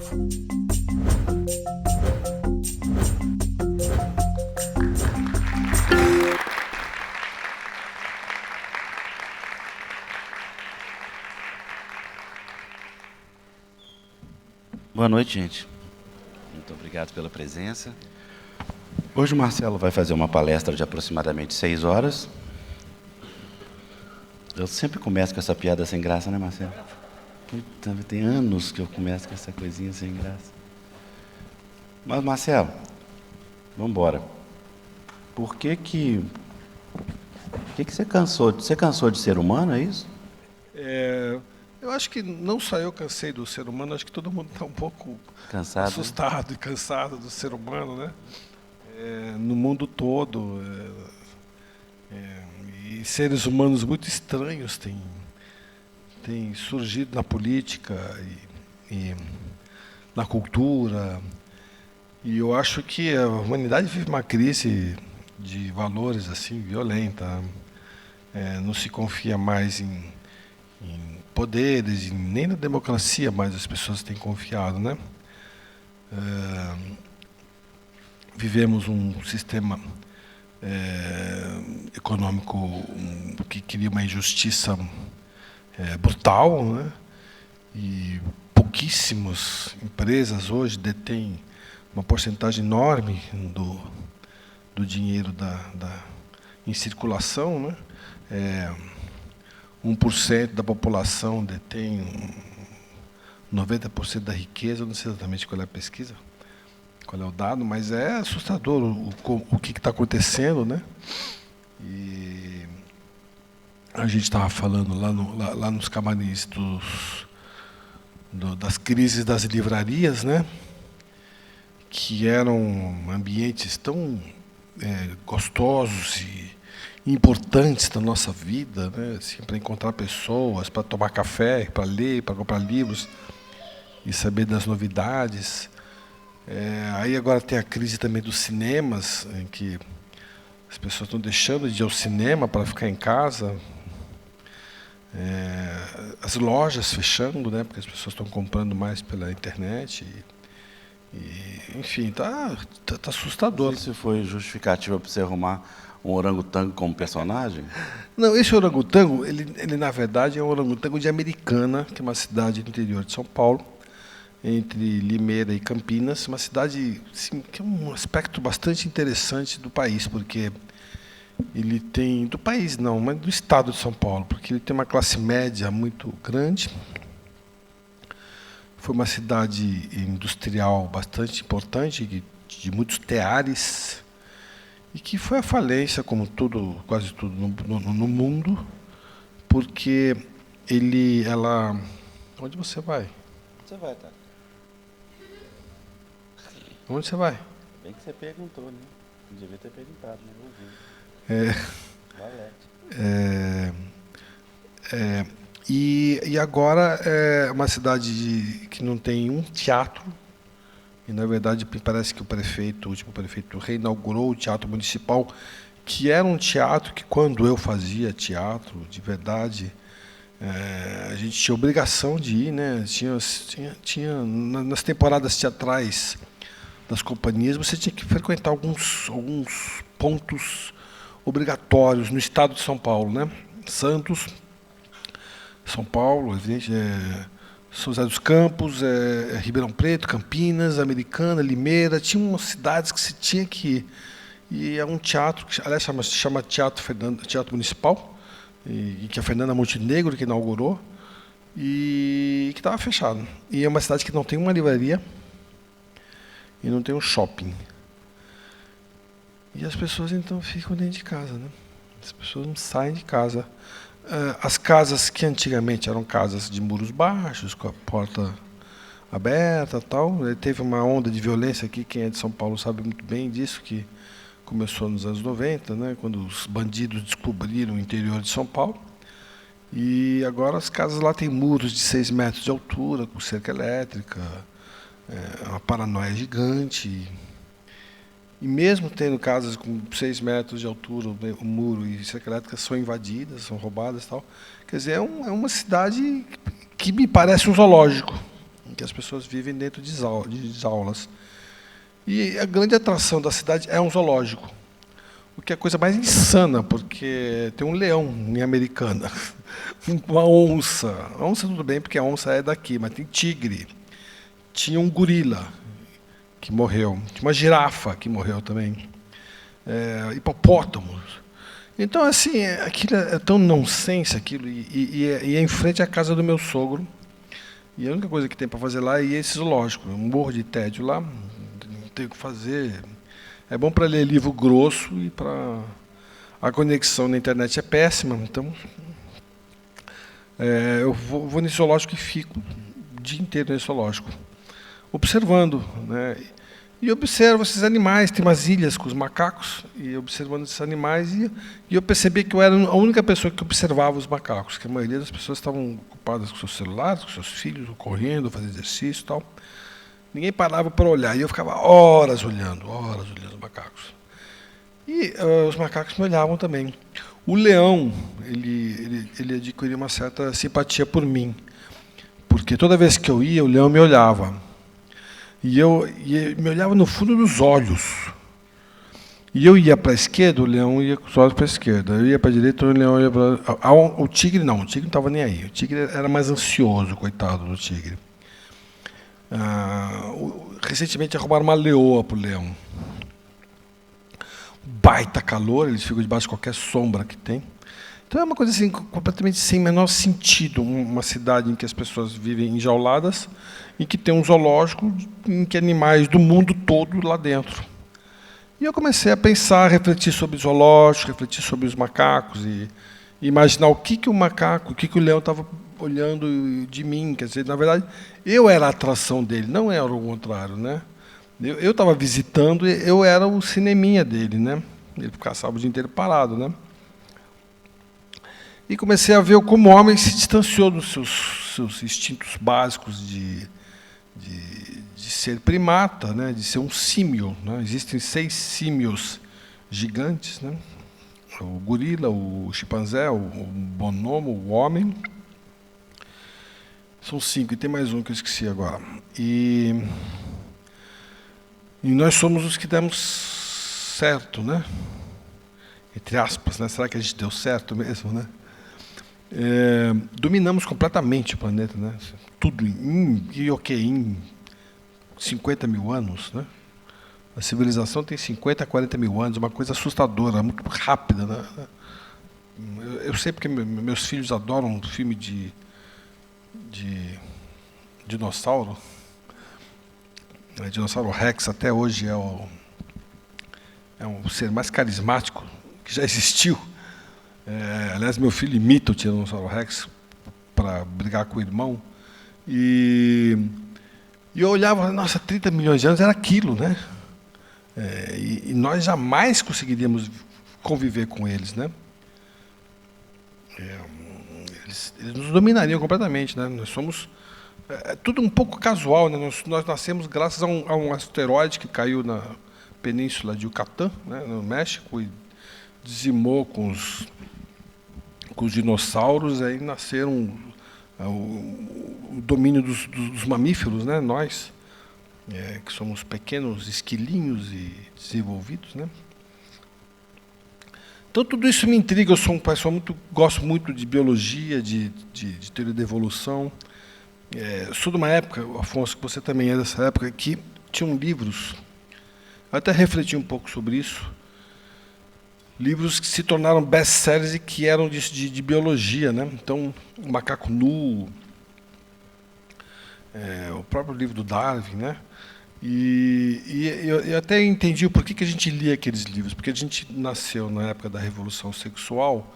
Boa noite, gente. Muito obrigado pela presença. Hoje o Marcelo vai fazer uma palestra de aproximadamente 6 horas. Eu sempre começo com essa piada sem graça, né, Marcelo? Puta, tem anos que eu começo com essa coisinha sem graça. Mas, Marcelo, vamos embora. Por que você cansou? Você cansou de ser humano, é isso? Eu acho que não só eu cansei do ser humano, acho que todo mundo está um pouco Cansado, assustado e cansado do ser humano, né? No mundo todo. E seres humanos muito estranhos têm surgido na política e na cultura. E eu acho que a humanidade vive uma crise de valores assim violenta. Não se confia mais em poderes, nem na democracia mais as pessoas têm confiado, né? Vivemos um sistema econômico que cria uma injustiça brutal, né? E pouquíssimas empresas hoje detêm uma porcentagem enorme do dinheiro em circulação, né? 1% da população detém 90% da riqueza. Eu não sei exatamente qual é a pesquisa, qual é o dado, mas é assustador o que está acontecendo, né? E a gente estava falando lá nos camarins das crises das livrarias, né? Que eram ambientes tão gostosos e importantes da nossa vida, né? Assim, para encontrar pessoas, para tomar café, para ler, para comprar livros e saber das novidades. Aí agora tem a crise também dos cinemas, em que as pessoas estão deixando de ir ao cinema para ficar em casa. As lojas fechando, né? Porque as pessoas estão comprando mais pela internet. Enfim, tá assustador. Não sei se foi justificativa para você arrumar um orangotango como personagem? Não, esse orangotango, ele na verdade é um orangotango de Americana, que é uma cidade do interior de São Paulo, entre Limeira e Campinas, uma cidade assim, que é um aspecto bastante interessante do país, porque ele tem, do país não, mas do estado de São Paulo, porque ele tem uma classe média muito grande. Foi uma cidade industrial bastante importante, de muitos teares, e que foi à falência, como tudo, quase tudo no mundo, porque ela... Onde você vai? Você vai, tá? Onde você vai? Bem que você perguntou, né? Não devia ter perguntado, né? Valete. E agora é uma cidade que não tem um teatro. E, na verdade, parece que o último prefeito reinaugurou o Teatro Municipal, que era um teatro que, quando eu fazia teatro, de verdade, a gente tinha obrigação de ir, né? Tinha nas temporadas teatrais das companhias, você tinha que frequentar alguns pontos obrigatórios no estado de São Paulo, né? Santos, São Paulo, evidente, São José dos Campos, Ribeirão Preto, Campinas, Americana, Limeira. Tinha umas cidades que se tinha que ir. E é um teatro, que, aliás, se chama Teatro Municipal, e que a Fernanda Montenegro que inaugurou, e que estava fechado. E é uma cidade que não tem uma livraria e não tem um shopping. E as pessoas, então, ficam dentro de casa, né? As pessoas não saem de casa. As casas que antigamente eram casas de muros baixos, com a porta aberta, tal. Teve uma onda de violência aqui, quem é de São Paulo sabe muito bem disso, que começou nos anos 90, né, quando os bandidos descobriram o interior de São Paulo. E agora as casas lá têm muros de 6 metros de altura, com cerca elétrica, uma paranoia gigante. E mesmo tendo casas com 6 metros de altura, o muro e cerca elétrica são invadidas, são roubadas e tal. Quer dizer, é uma cidade que me parece um zoológico. que as pessoas vivem dentro de aulas. E a grande atração da cidade é um zoológico, o que é a coisa mais insana, porque tem um leão em Americana, uma onça. A onça tudo bem, porque a onça é daqui, mas tem tigre. Tinha um gorila que morreu. Tinha uma girafa que morreu também. Hipopótamos. Então, assim, aquilo é tão nonsense, aquilo, e é em frente à casa do meu sogro. E a única coisa que tem para fazer lá é esse zoológico. Um morro de tédio lá, não tem o que fazer. É bom para ler livro grosso e para... A conexão na internet é péssima, então... eu vou nesse zoológico e fico o dia inteiro nesse zoológico, observando, né? E observo esses animais, tem umas ilhas com os macacos, e observando esses animais, e eu percebi que eu era a única pessoa que observava os macacos, que a maioria das pessoas estavam ocupadas com seus celulares, com seus filhos, correndo, fazendo exercício e tal. Ninguém parava para olhar, e eu ficava horas olhando os macacos. E os macacos me olhavam também. O leão, ele adquiriu uma certa simpatia por mim, porque toda vez que eu ia, o leão me olhava. E me olhava no fundo dos olhos. E eu ia para a esquerda, o leão ia com os olhos para a esquerda. Eu ia para a direita, o leão ia para... O tigre não estava nem aí. O tigre era mais ansioso, coitado do tigre. Recentemente arrumaram uma leoa para o leão. Baita calor, eles ficam debaixo de qualquer sombra que tem. Então é uma coisa assim, completamente sem menor sentido, uma cidade em que as pessoas vivem enjauladas e que tem um zoológico em que animais do mundo todo lá dentro. E eu comecei a pensar, a refletir sobre o zoológico, refletir sobre os macacos e imaginar o que o macaco, o que o leão estava olhando de mim. Quer dizer, na verdade, eu era a atração dele, não era o contrário, né? Eu estava visitando, eu era o cineminha dele, né? Ele ficava o dia inteiro parado, né? E comecei a ver como o homem se distanciou dos seus instintos básicos de ser primata, né? De ser um símio, né? Existem 6 símios gigantes, né? O gorila, o chimpanzé, o bonobo, o homem. São 5, e tem mais um que eu esqueci agora. E nós somos os que demos certo, né? Entre aspas, né? Será que a gente deu certo mesmo, né? Dominamos completamente o planeta, né? Tudo em 50 mil anos, né? A civilização tem 50 a 40 mil anos, uma coisa assustadora, muito rápida, né? Eu sei porque meus filhos adoram um filme de dinossauro. O dinossauro Rex até hoje é o ser mais carismático que já existiu. Aliás, meu filho imita o Tiranossauro Rex para brigar com o irmão. E eu olhava, nossa, 30 milhões de anos era aquilo, né? E nós jamais conseguiríamos conviver com eles, né? Eles nos dominariam completamente, né? Nós somos... tudo um pouco casual, né? Nós nascemos graças a um asteroide que caiu na península de Yucatán, né, no México, e dizimou com os dinossauros, aí nasceram o domínio dos mamíferos, né? Nós, que somos pequenos esquilinhos e desenvolvidos, né? Então tudo isso me intriga. Eu sou um pessoal gosto muito de biologia, de teoria da evolução. Sou de uma época, Afonso, que você também é dessa época, que tinham livros. Eu até refleti um pouco sobre isso. Livros que se tornaram best-sellers e que eram de biologia, né? Então, O Macaco Nu, o próprio livro do Darwin, né? E eu até entendi o porquê que a gente lia aqueles livros, porque a gente nasceu na época da Revolução Sexual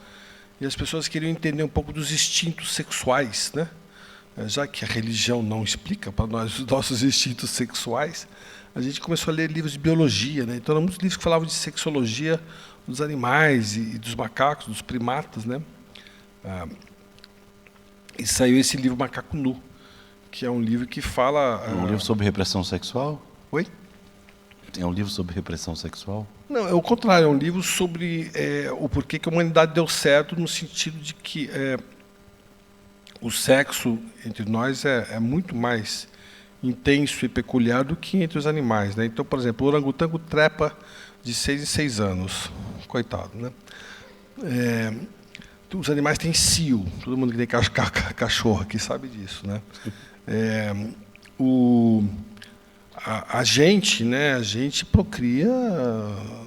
e as pessoas queriam entender um pouco dos instintos sexuais, né? Já que a religião não explica para nós os nossos instintos sexuais, a gente começou a ler livros de biologia, né? Então, eram muitos livros que falavam de sexologia dos animais e dos macacos, dos primatas, né? E saiu esse livro Macaco Nu, que é um livro que fala... um livro sobre repressão sexual? Oi? É um livro sobre repressão sexual? Não, é o contrário, é um livro sobre o porquê que a humanidade deu certo, no sentido de que o sexo entre nós é muito mais intenso e peculiar do que entre os animais, né? Então, por exemplo, o orangotango trepa de 6 em 6 anos. Coitado, né? Os animais têm cio. Todo mundo que tem cachorro aqui sabe disso, né? A gente, né? A gente procria,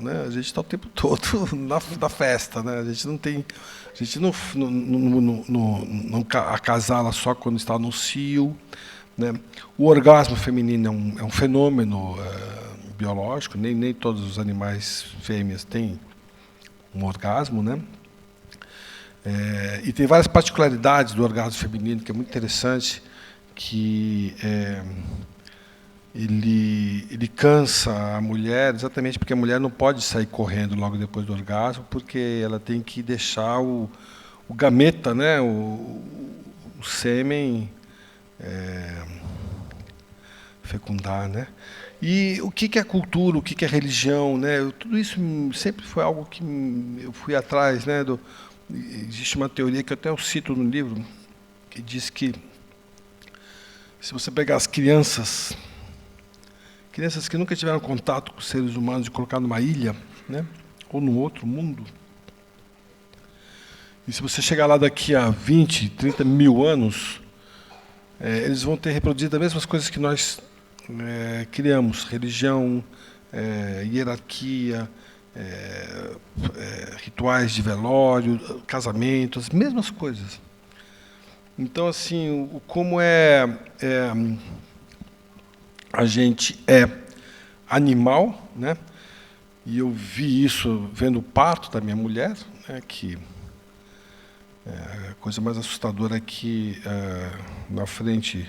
né? A gente está o tempo todo na festa, né? A gente não acasala só quando está no cio, né? O orgasmo feminino é um fenômeno biológico. Nem todos os animais fêmeas têm um orgasmo, né? E tem várias particularidades do orgasmo feminino que é muito interessante, que ele cansa a mulher, exatamente porque a mulher não pode sair correndo logo depois do orgasmo, porque ela tem que deixar o gameta, né, o sêmen fecundar, né? E o que é cultura, o que é religião, né? Tudo isso sempre foi algo que eu fui atrás, né? Existe uma teoria que eu até cito no livro, que diz que se você pegar as crianças que nunca tiveram contato com seres humanos e colocar numa ilha, né, ou num outro mundo, e se você chegar lá daqui a 20, 30 mil anos, eles vão ter reproduzido as mesmas coisas que nós criamos: religião, hierarquia, rituais de velório, casamento, as mesmas coisas. Então, assim, como a gente é animal, né? E eu vi isso vendo o parto da minha mulher, né? Que a coisa mais assustadora é que na frente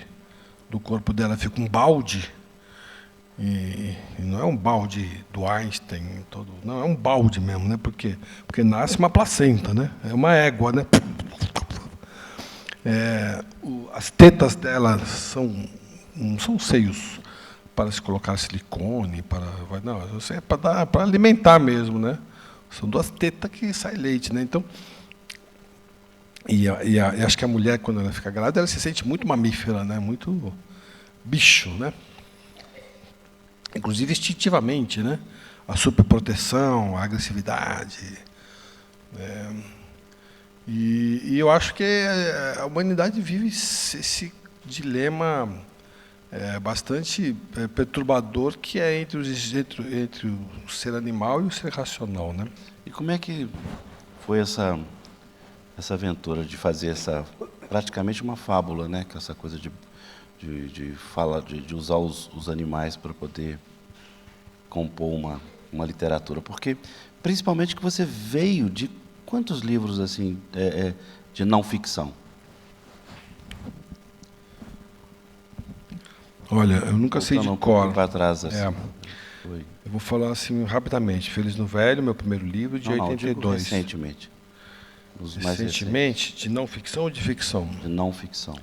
do corpo dela fica um balde. E não é um balde do Einstein, não, é um balde mesmo, né? Porque nasce uma placenta, né? É uma égua, né? As tetas dela não são seios para se colocar silicone, não, isso é para alimentar mesmo, né? São 2 tetas que sai leite, né? Então, acho que a mulher, quando ela fica grávida, ela se sente muito mamífera, né? Muito bicho, né? Inclusive instintivamente, né? A superproteção, a agressividade. E eu acho que a humanidade vive esse dilema bastante perturbador, que é entre o ser animal e o ser racional, né? E como é que foi essa aventura de fazer praticamente uma fábula, né? Que essa coisa de usar os animais para poder compor uma literatura? Porque, principalmente, que você veio de quantos livros assim de não ficção? Olha, eu nunca sei de cor. Para trás, assim. Eu vou falar assim rapidamente. Feliz no Velho, meu primeiro livro, de 82. Recentemente. Recentemente, de não ficção ou de ficção? De não ficção.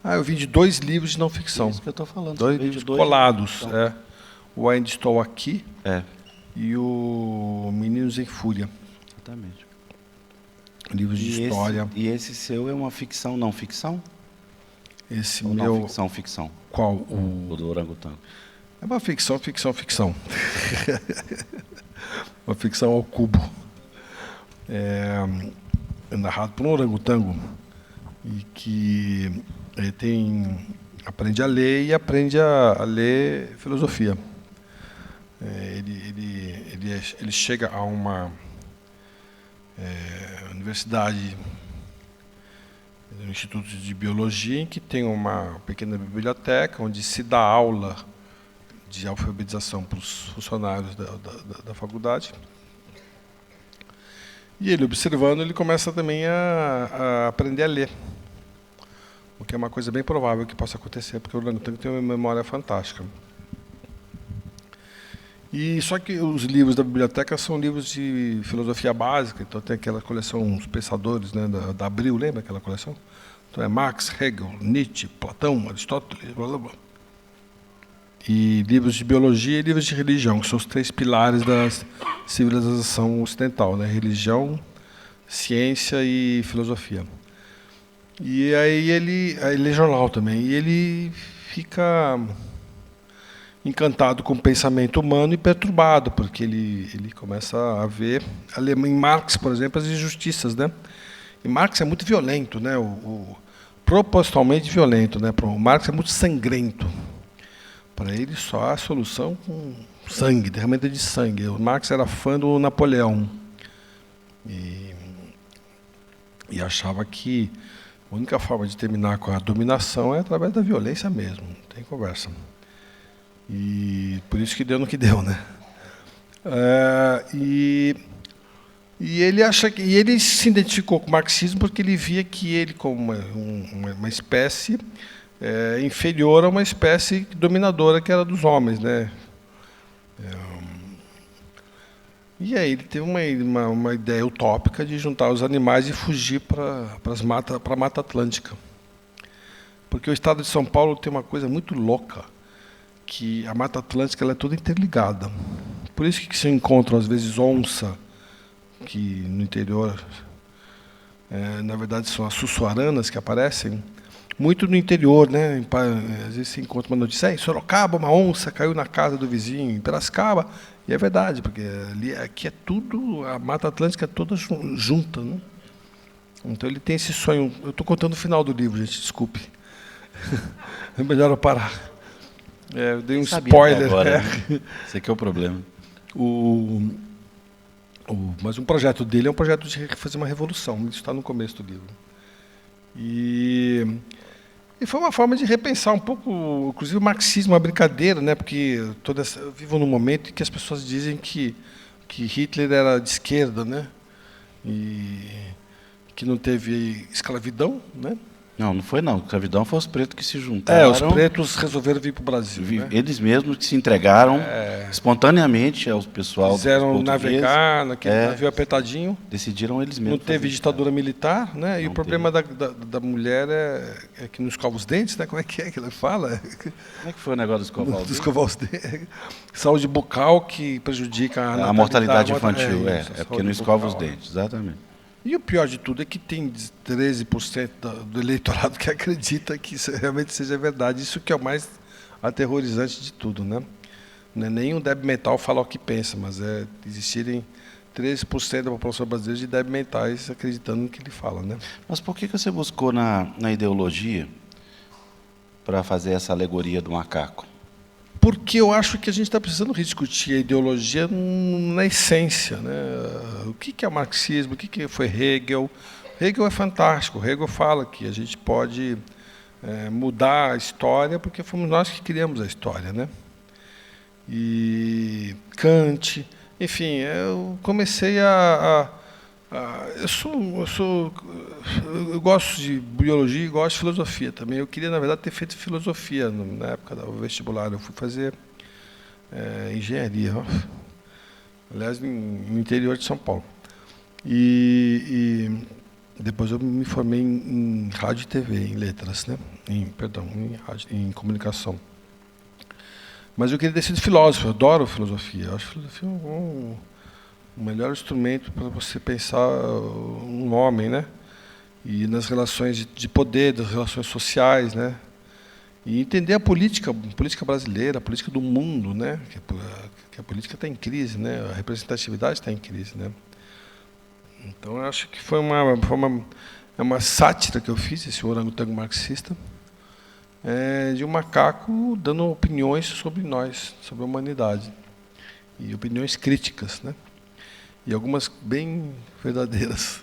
Eu vim de 2 livros de não ficção. É isso que eu estou falando. 2 livros colados. O Ainda Estou Aqui e o Meninos em Fúria. Exatamente. Livros de história. E esse seu é uma ficção, não ficção? Esse ou meu... não ficção? Qual? O do orangotango. É uma ficção. Uma ficção ao cubo. É narrado por um orangotango e que aprende a ler e aprende a ler filosofia. Ele chega a uma universidade, um instituto de biologia, em que tem uma pequena biblioteca onde se dá aula de alfabetização para os funcionários da faculdade. E ele, observando, ele começa também a aprender a ler, o que é uma coisa bem provável que possa acontecer, porque o orangotango tem uma memória fantástica. E só que os livros da biblioteca são livros de filosofia básica, então tem aquela coleção Os Pensadores, né, da Abril, lembra aquela coleção? Então é Marx, Hegel, Nietzsche, Platão, Aristóteles, blá blá blá. E livros de biologia e livros de religião, que são os 3 pilares da civilização ocidental, né? Religião, ciência e filosofia. E aí ele é jornal também, e ele fica encantado com o pensamento humano e perturbado, porque ele começa a ver, em Marx, por exemplo, as injustiças, né? E Marx é muito violento, né? Propositalmente violento, né? O Marx é muito sangrento. Para ele só há solução com sangue, derramamento de sangue. O Marx era fã do Napoleão e achava que a única forma de terminar com a dominação é através da violência mesmo, não tem conversa. E por isso que deu no que deu, né? E ele se identificou com o marxismo porque ele via que ele, como uma espécie inferior a uma espécie dominadora que era dos homens, né? E aí ele teve uma ideia utópica de juntar os animais e fugir para a Mata Atlântica. Porque o estado de São Paulo tem uma coisa muito louca, que a Mata Atlântica ela é toda interligada. Por isso que se encontram, às vezes, onça, que no interior, na verdade, são as sussuaranas que aparecem, muito no interior, né? Às vezes se encontra uma notícia, em Sorocaba, uma onça caiu na casa do vizinho, em Piracicaba. E é verdade, porque aqui é tudo, a Mata Atlântica é toda junta, né? Então ele tem esse sonho. Eu estou contando o final do livro, gente, desculpe. É melhor eu parar. Eu dei um spoiler. Agora, né? Esse aqui é o problema. Mas um projeto dele é um projeto de fazer uma revolução. Isso está no começo do livro. E foi uma forma de repensar um pouco, inclusive o marxismo, uma brincadeira, né? Porque eu vivo num momento em que as pessoas dizem que Hitler era de esquerda, né? E que não teve escravidão, né? Não foi não. Escravidão foi os pretos que se juntaram. Os pretos resolveram vir para o Brasil. Né? Eles mesmos que se entregaram espontaneamente ao pessoal. Quiseram navegar naquele navio apertadinho. Decidiram eles mesmos. Não teve ditadura militar, né? E o problema da mulher é que não escova os dentes, né? Como é que ele fala? Como é que foi o negócio do escovar os dentes? Saúde bucal que prejudica a mortalidade infantil. É porque não escova os dentes, exatamente. E o pior de tudo é que tem 13% do eleitorado que acredita que isso realmente seja verdade. Isso que é o mais aterrorizante de tudo, né? Não é nem um débil mental falar o que pensa, mas existirem 13% da população brasileira de débil mentais acreditando no que ele fala, né? Mas por que você buscou na ideologia para fazer essa alegoria do macaco? Porque eu acho que a gente está precisando rediscutir a ideologia na essência, né? O que é o marxismo? O que foi Hegel? Hegel é fantástico. Hegel fala que a gente pode mudar a história porque fomos nós que criamos a história, né? E Kant, enfim, eu comecei eu gosto de biologia e gosto de filosofia também. Eu queria, na verdade, ter feito filosofia na época do vestibular. Eu fui fazer engenharia, aliás, no interior de São Paulo. E depois eu me formei em rádio e TV, em letras, né? Em comunicação. Mas eu queria ter sido filósofo. Eu adoro filosofia. Eu acho filosofia o melhor instrumento para você pensar um homem, né? E nas relações de poder, das relações sociais, né? E entender a política brasileira, a política do mundo, né? Que a política está em crise, né? A representatividade está em crise, né? Então eu acho que foi uma sátira que eu fiz, esse orangotango marxista, de um macaco dando opiniões sobre nós, sobre a humanidade, e opiniões críticas, né? E algumas bem verdadeiras.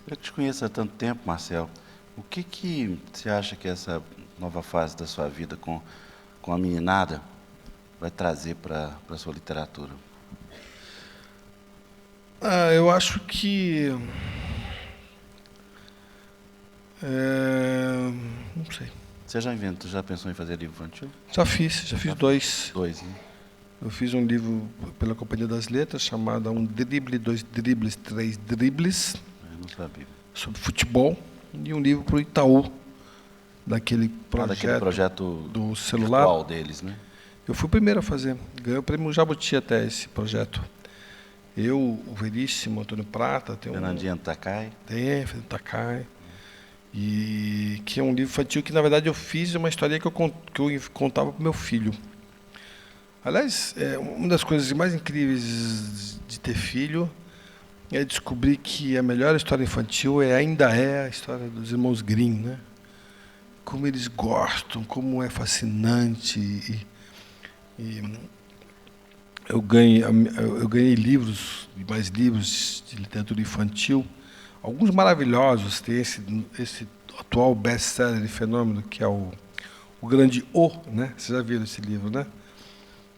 Eu te conheço há tanto tempo, Marcel. O que você acha que essa nova fase da sua vida com a meninada vai trazer para a sua literatura? Eu acho que... não sei. Você já pensou em fazer livro infantil? Já fiz 2. 2, né? Eu fiz um livro pela Companhia das Letras, chamado Um Drible, 2 Dribles, 3 Dribles. Eu não sabia. Sobre futebol. E um livro para o Itaú, daquele projeto do celular. Qual deles, né? Eu fui o primeiro a fazer. Ganhei o prêmio Jabuti até esse projeto. Eu, o Veríssimo, Antônio Prata. Fernandinho Takai. Fernandinho Takai. e que é um livro infantil que, na verdade, eu fiz uma história que eu contava para o meu filho. Aliás, uma das coisas mais incríveis de ter filho é descobrir que a melhor história infantil ainda é a história dos irmãos Grimm, né? Como eles gostam, como é fascinante. Eu ganhei livros, mais livros de literatura infantil, alguns maravilhosos. Tem esse atual best-seller de fenômeno, que é o Grande O, né? Vocês já viram esse livro, né?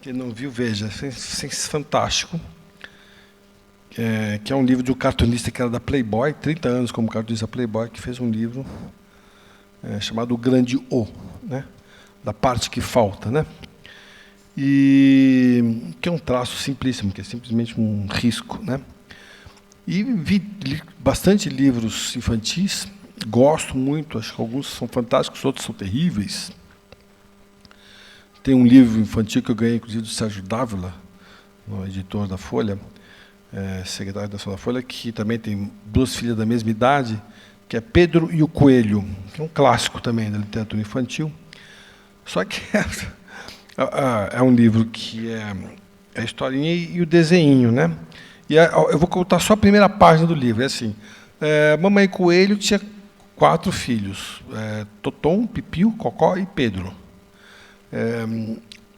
Quem não viu, veja, é fantástico. Que é um livro de um cartunista que era da Playboy, 30 anos como cartunista Playboy, que fez um livro chamado O Grande O, né? Da parte que falta, né? E que é um traço simplíssimo, que é simplesmente um risco, né? E li bastante livros infantis, gosto muito, acho que alguns são fantásticos, outros são terríveis. Tem um livro infantil que eu ganhei, inclusive, do Sérgio Dávila, no editor da Folha, secretário da Folha, que também tem duas filhas da mesma idade, que é Pedro e o Coelho, que é um clássico também da literatura infantil. Só que é um livro que é a historinha e o desenho, né? E eu vou contar só a primeira página do livro. É assim: Mamãe Coelho tinha 4 filhos: Totom, Pipiu, Cocó e Pedro.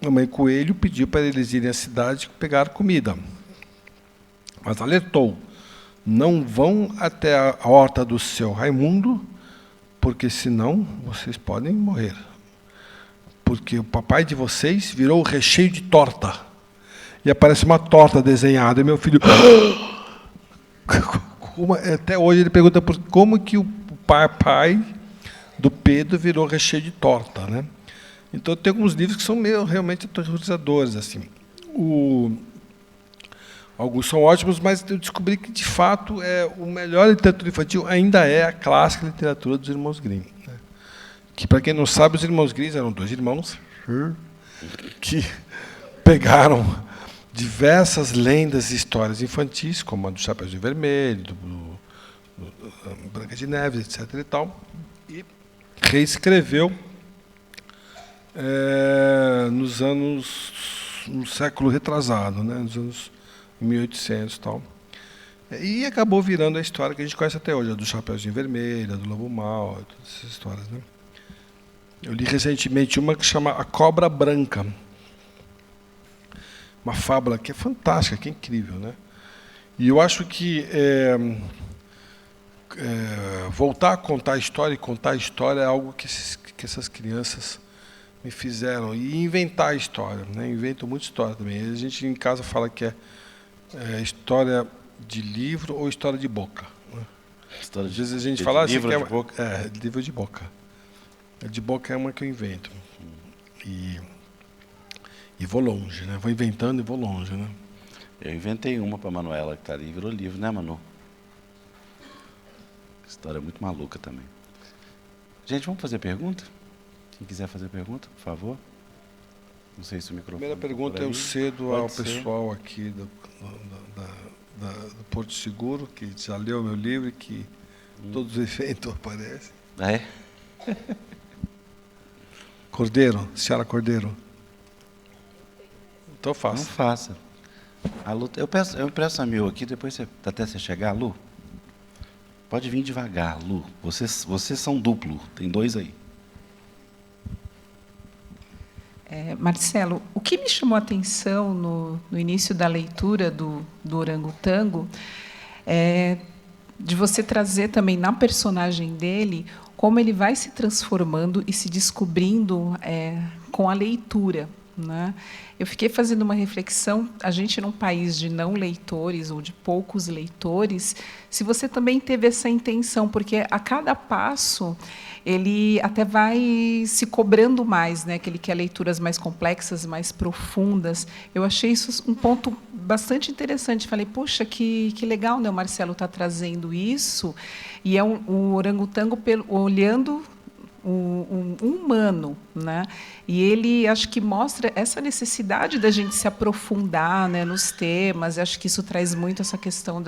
Mamãe Coelho pediu para eles irem à cidade pegar comida, mas alertou: não vão até a horta do seu Raimundo, porque senão vocês podem morrer. Porque o papai de vocês virou recheio de torta. E aparece uma torta desenhada, e meu filho... Até hoje ele pergunta como que o pai do Pedro virou recheio de torta, né? Então tem alguns livros que são realmente aterrorizadores, assim. Alguns são ótimos, mas eu descobri que, de fato, o melhor literatura infantil ainda é a clássica literatura dos irmãos Grimm, né? Que, para quem não sabe, os irmãos Grimm eram 2 irmãos que pegaram diversas lendas e histórias infantis, como a do Chapeuzinho Vermelho, do Branca de Neve, etc. e tal, e reescreveu no século retrasado, né, nos anos 1800 e tal. E acabou virando a história que a gente conhece até hoje, a do Chapeuzinho Vermelho, a do Lobo Mau, todas essas histórias, né? Eu li recentemente uma que chama A Cobra Branca, uma fábula que é fantástica, que é incrível, né? E eu acho que voltar a contar a história e contar a história é algo que essas crianças me fizeram. E inventar a história, né? Invento muita história também. A gente em casa fala que é história de livro ou história de boca, né? Às vezes a gente fala livro de boca. Livro de boca. De boca é uma que eu invento. E vou longe, né? Vou inventando e vou longe, né? Eu inventei uma para a Manuela, que está ali, virou livro, né, Manu? História muito maluca também. Gente, vamos fazer pergunta? Quem quiser fazer pergunta, por favor. Não sei se o microfone... Primeira pergunta eu cedo ao pessoal aqui do Porto Seguro, que já leu meu livro e que todos os efeitos aparecem. É? Cordeiro, senhora Cordeiro. Então faça. Não faça. A Lu, eu empresto a meu aqui, depois até você chegar, Lu. Pode vir devagar, Lu. Vocês são duplo, tem 2 aí. Marcelo, o que me chamou a atenção no início da leitura do Orangotango é de você trazer também na personagem dele como ele vai se transformando e se descobrindo com a leitura, né? Eu fiquei fazendo uma reflexão, a gente num país de não leitores ou de poucos leitores, se você também teve essa intenção, porque a cada passo ele até vai se cobrando mais, né, que ele quer leituras mais complexas, mais profundas. Eu achei isso um ponto bastante interessante. Falei, poxa, que legal, né, o Marcelo está trazendo isso, e o Orangotango olhando um humano, né? E ele, acho que mostra essa necessidade da gente se aprofundar, né, nos temas. Acho que isso traz muito essa questão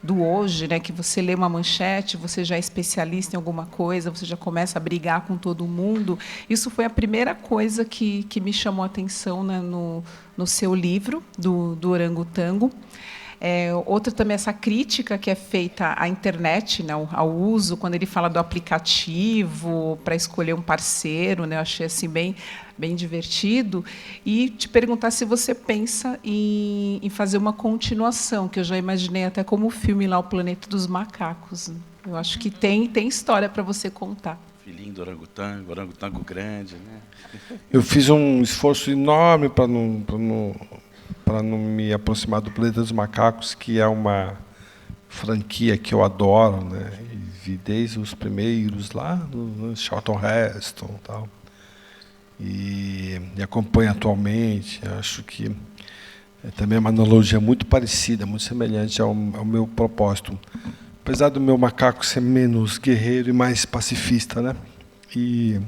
do hoje, né, que você lê uma manchete, você já é especialista em alguma coisa, você já começa a brigar com todo mundo. Isso foi a primeira coisa que me chamou a atenção, né, no seu livro, do Orangotango. Outra também, essa crítica que é feita à internet, né, ao uso, quando ele fala do aplicativo para escolher um parceiro, né, eu achei assim, bem divertido. E te perguntar se você pensa em fazer uma continuação, que eu já imaginei até como o filme lá, O Planeta dos Macacos. Eu acho que tem história para você contar. Filhinho do orangotango grande, né? Eu fiz um esforço enorme para não me aproximar do Planeta dos Macacos, que é uma franquia que eu adoro, né? E vi desde os primeiros lá, no Charlton Heston e tal. E acompanho atualmente. Acho que também é uma analogia muito parecida, muito semelhante ao meu propósito. Apesar do meu macaco ser menos guerreiro e mais pacifista, né? E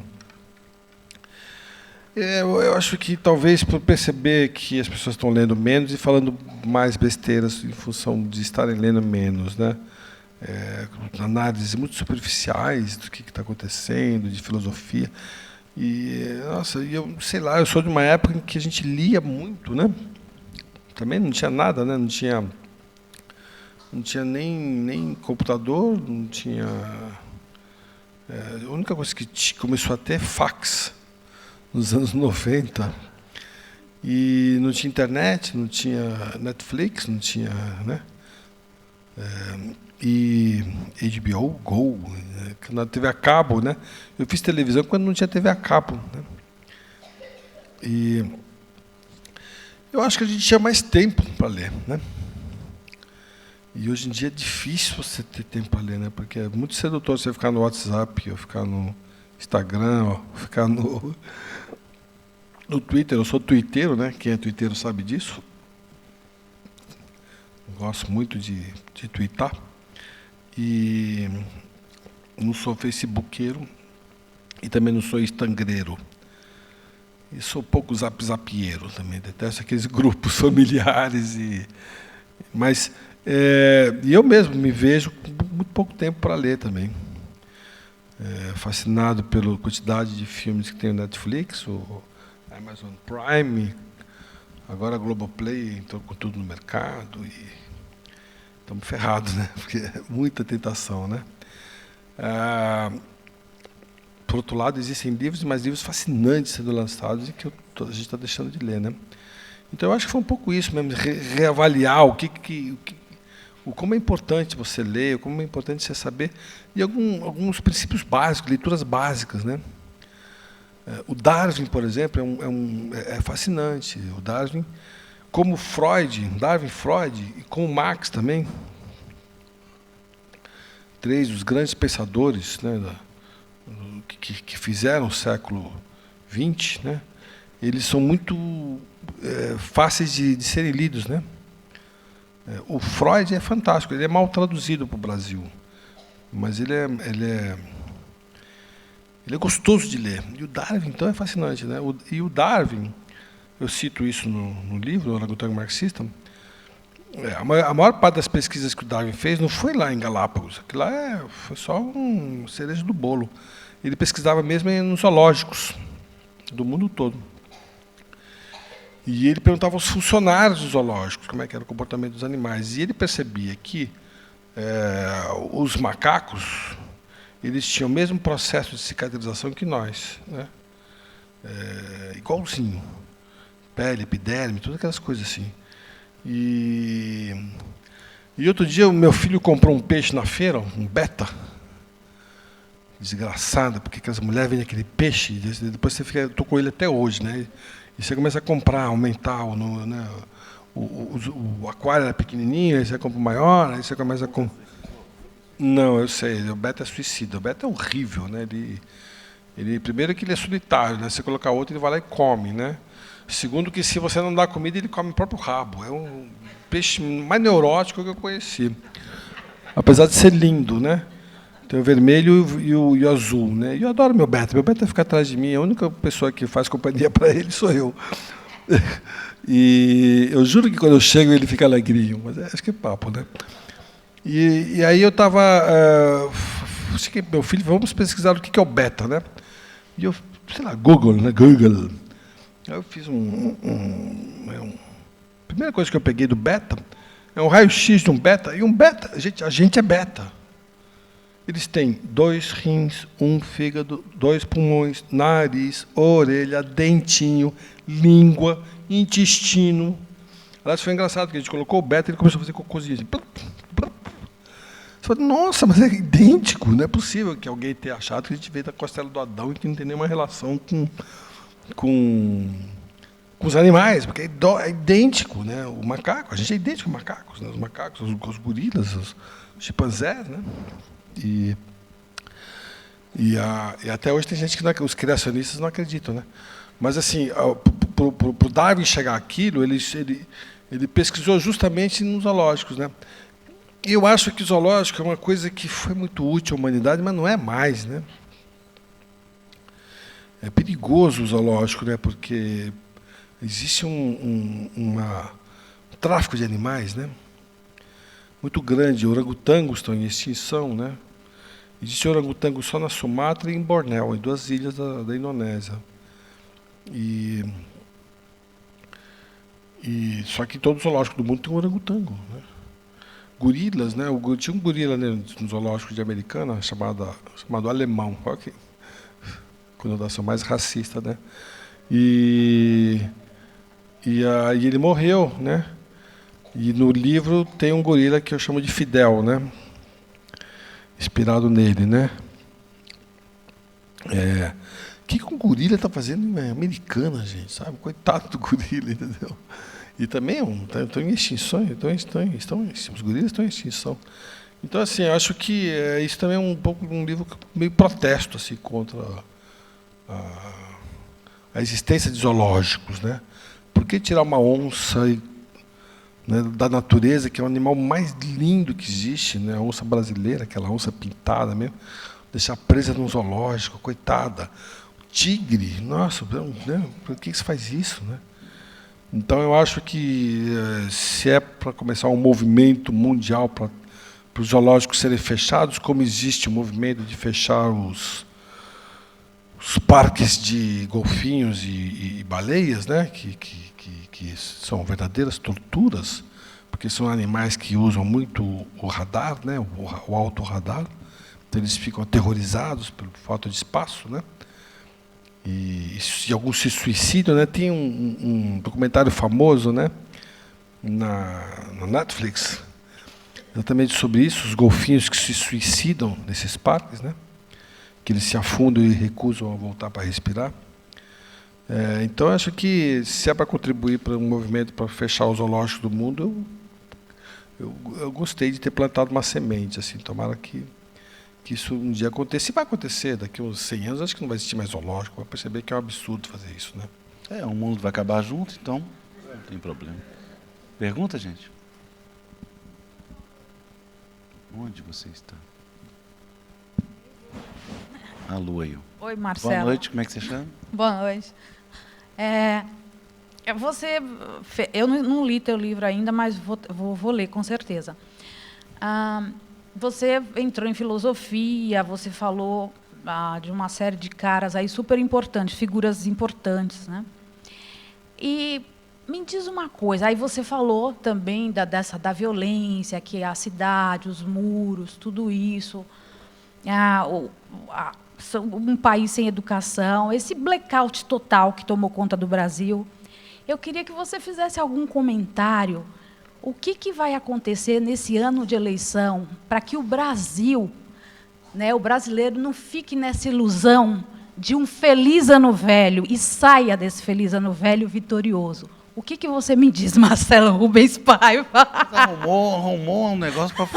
eu acho que talvez por perceber que as pessoas estão lendo menos e falando mais besteiras em função de estarem lendo menos, né? Análises muito superficiais do que está acontecendo, de filosofia. E nossa, eu sei lá, eu sou de uma época em que a gente lia muito, né? Também não tinha nada, né? Não tinha nem computador, não tinha. A única coisa que começou a ter é fax nos anos 90. E não tinha internet, não tinha Netflix, não tinha, né? E HBO Go, né? Na TV a cabo, né? Eu fiz televisão quando não tinha TV a cabo, né? E eu acho que a gente tinha mais tempo para ler, né? E hoje em dia é difícil você ter tempo para ler, né? Porque é muito sedutor você ficar no WhatsApp, ou ficar no Instagram, ou ficar no Twitter. Eu sou twitteiro, né? Quem é twitteiro sabe disso. Gosto muito de twittar. E não sou facebookeiro e também não sou instagreiro. E sou pouco zapieiro também. Detesto aqueles grupos familiares. Mas eu mesmo me vejo com muito pouco tempo para ler também. Fascinado pela quantidade de filmes que tem no Netflix, o Amazon Prime, agora a Globoplay entrou com tudo no mercado e estamos ferrados, né? Porque é muita tentação, né? Por outro lado, existem livros, mas livros fascinantes sendo lançados e que a gente está deixando de ler, né? Então, eu acho que foi um pouco isso mesmo, reavaliar como é importante você ler, como é importante você saber, e alguns princípios básicos, leituras básicas, né? O Darwin, por exemplo, é fascinante. O Darwin, como Darwin, Freud, e como Marx também, três dos grandes pensadores, né, que fizeram o século XX, né? Eles são muito fáceis de serem lidos, né? O Freud é fantástico, ele é mal traduzido para o Brasil, mas ele é gostoso de ler. E o Darwin, então, é fascinante, né? E o Darwin, eu cito isso no livro, O Orangotango Marxista, a maior parte das pesquisas que o Darwin fez não foi lá em Galápagos, aquilo lá foi só um cereja do bolo. Ele pesquisava mesmo nos zoológicos do mundo todo. E ele perguntava aos funcionários dos zoológicos como é que era o comportamento dos animais. E ele percebia que os macacos eles tinham o mesmo processo de cicatrização que nós, né? Igualzinho. Pele, epiderme, todas aquelas coisas assim. E outro dia o meu filho comprou um peixe na feira, um beta. Desgraçado, porque aquelas mulheres vendem aquele peixe, depois você fica, eu estou com ele até hoje, né? E você começa a comprar, aumentar, né? O aquário era pequenininho, aí você compra o maior, aí você começa a Não, eu sei, o beta é suicida, o beta é horrível, né? Primeiro que ele é solitário, né? Você colocar outro, ele vai lá e come, né? Segundo que se você não dá comida, ele come o próprio rabo. É um peixe mais neurótico que eu conheci. Apesar de ser lindo, né? Tem o vermelho e o azul, né? E eu adoro meu beta. Meu beta fica atrás de mim. A única pessoa que faz companhia para ele sou eu. E eu juro que quando eu chego ele fica alegrinho. Mas acho que é papo, né? E aí eu estava... meu filho, vamos pesquisar o que é o beta, né? E eu, sei lá, Google, né? Google. Aí eu fiz a primeira coisa que eu peguei do beta é um raio-x de um beta. E um beta, a gente é beta. Eles têm 2 rins, 1 fígado, 2 pulmões, nariz, orelha, dentinho, língua, intestino. Aliás, foi engraçado que a gente colocou o beta e ele começou a fazer cocôzinho. Assim. Você fala, nossa, mas é idêntico. Não é possível que alguém tenha achado que a gente veio da costela do Adão e que não tem nenhuma relação com os animais, porque é idêntico, né? O macaco, a gente é idêntico aos macacos, né? Os macacos, os gorilas, os chimpanzés, né? E até hoje tem gente que os criacionistas não acreditam, né? Mas assim, para o Darwin chegar àquilo, ele pesquisou justamente nos zoológicos, né? E eu acho que o zoológico é uma coisa que foi muito útil à humanidade, mas não é mais, né? É perigoso o zoológico, né? Porque existe um tráfico de animais, né? Muito grande. Orangotangos estão em extinção, né? Existe orangotango só na Sumatra e em Bornéu, em 2 ilhas da Indonésia. Só que todo zoológico do mundo tem um orangotango, né? Gorilas, né? Tinha um gorila no zoológico de Americana chamado Alemão. Olha que conotação mais racista, né? E ele morreu, né? E no livro tem um gorila que eu chamo de Fidel, né? Inspirado nele, né? O que um gorila está fazendo em Americana, gente, sabe? Coitado do gorila, entendeu? E também estão em extinção, os gorilas estão em extinção. Então, assim, eu acho que isso também é um pouco um livro meio protesto assim, contra a existência de zoológicos, né? Por que tirar uma onça né, da natureza, que é o animal mais lindo que existe, né? A onça brasileira, aquela onça pintada mesmo, deixar presa num zoológico, coitada. O tigre, nossa, né? Por que se faz isso, né? Então, eu acho que se é para começar um movimento mundial para os zoológicos serem fechados, como existe o movimento de fechar os parques de golfinhos e baleias, né, que são verdadeiras torturas, porque são animais que usam muito o radar, né, o alto radar, então eles ficam aterrorizados pela falta de espaço, né, e alguns se suicidam, né. Tem um documentário famoso, né, na Netflix, exatamente sobre isso, os golfinhos que se suicidam nesses parques, né, que eles se afundam e recusam a voltar para respirar. Então, acho que, se é para contribuir para um movimento para fechar os zoológicos do mundo, eu gostei de ter plantado uma semente. Assim, tomara que isso um dia aconteça. Se vai acontecer, daqui a uns 100 anos, acho que não vai existir mais zoológico, vai perceber que é um absurdo fazer isso, né? O mundo vai acabar junto, então não tem problema. Pergunta, gente? Onde você está? A lua aí. Oi, Marcelo. Boa noite, como é que você chama? Boa noite. Eu não li teu livro ainda, mas vou ler, com certeza. Você entrou em filosofia, você falou de uma série de caras aí super importantes, figuras importantes, né? E me diz uma coisa, aí você falou também da violência, que é a cidade, os muros, tudo isso, um país sem educação, esse blackout total que tomou conta do Brasil. Eu queria que você fizesse algum comentário. O que vai acontecer nesse ano de eleição para que o Brasil, né, o brasileiro, não fique nessa ilusão de um feliz ano velho e saia desse feliz ano velho vitorioso? O que você me diz, Marcelo Rubens Paiva? Arrumou um negócio para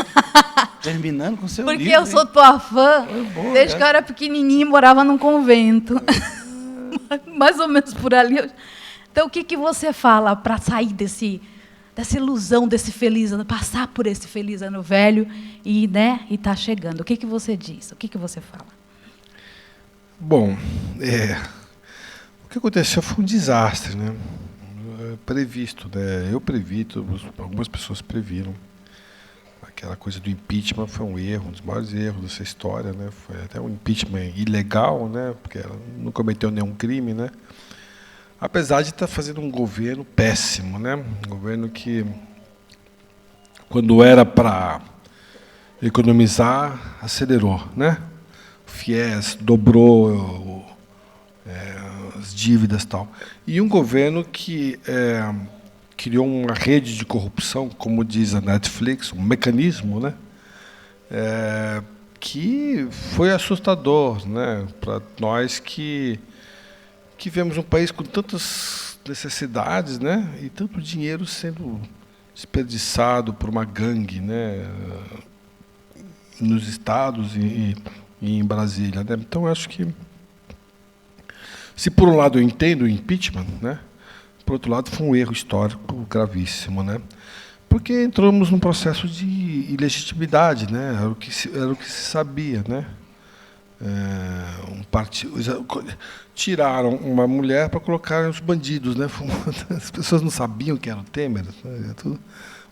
terminando com o seu livro. Porque eu sou tua fã, desde que eu era pequenininha e morava num convento. Mais ou menos por ali. Então, o que você fala para sair dessa ilusão desse feliz ano, passar por esse feliz ano velho e, né, e tá chegando. O que você diz? O que você fala? Bom, o que aconteceu foi um desastre, né? Previsto, né? Eu previ, algumas pessoas previram. Aquela coisa do impeachment foi um erro, um dos maiores erros dessa história, né? Foi até um impeachment ilegal, né? Porque ela não cometeu nenhum crime, né? Apesar de estar fazendo um governo péssimo, né? Um governo que, quando era para economizar, acelerou, né? O FIES dobrou as dívidas e tal. E um governo que criou uma rede de corrupção, como diz a Netflix, um mecanismo, né? Que foi assustador, né? Para nós que vemos um país com tantas necessidades, né? E tanto dinheiro sendo desperdiçado por uma gangue, né? Nos estados e em Brasília, né? Então, eu acho que, se por um lado eu entendo o impeachment, né? Por outro lado, foi um erro histórico gravíssimo, né? Porque entramos num processo de ilegitimidade, né? Era o que se sabia, né? Tiraram uma mulher para colocar os bandidos, né? As pessoas não sabiam que era o Temer, né?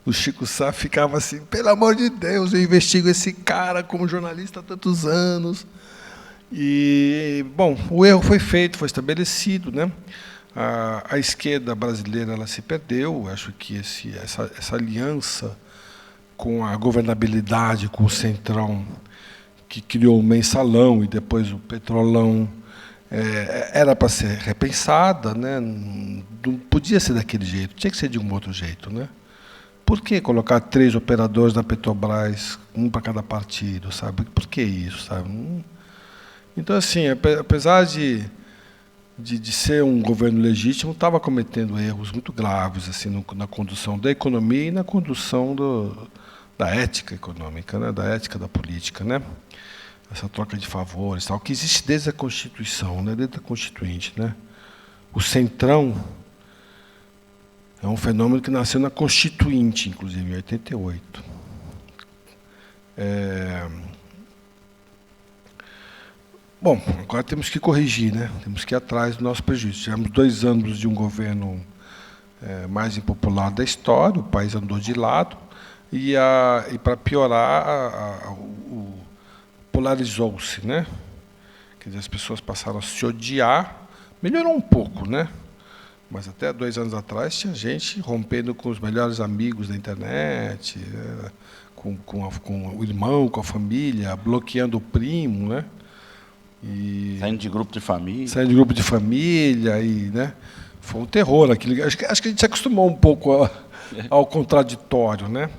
O Chico Sá ficava assim: pelo amor de Deus, eu investigo esse cara como jornalista há tantos anos. E, bom, o erro foi feito, foi estabelecido, né? A esquerda brasileira, ela se perdeu. Acho que essa aliança com a governabilidade, com o Centrão, que criou o Mensalão e depois o Petrolão, era para ser repensada, né? Não podia ser daquele jeito, tinha que ser de um outro jeito, né? Por que colocar 3 operadores na Petrobras, um para cada partido, sabe? Por que isso, sabe? Então, assim, apesar de ser um governo legítimo, estava cometendo erros muito graves, assim, na condução da economia e na condução da ética econômica, né? Da ética da política, né? Essa troca de favores, tal, que existe desde a Constituição, né? Desde a Constituinte, né? O Centrão é um fenômeno que nasceu na Constituinte, inclusive, em 88. Bom, agora temos que corrigir, né? Temos que ir atrás do nosso prejuízo. Tivemos 2 anos de um governo mais impopular da história, o país andou de lado, e para piorar, polarizou-se, né? Quer dizer, as pessoas passaram a se odiar. Melhorou um pouco, né? Mas até 2 anos atrás tinha gente rompendo com os melhores amigos da internet, com o irmão, com a família, bloqueando o primo, né? Saindo de grupo de família. Saindo de grupo de família, né? Foi um terror aquilo. Acho que a gente se acostumou um pouco ao contraditório, né?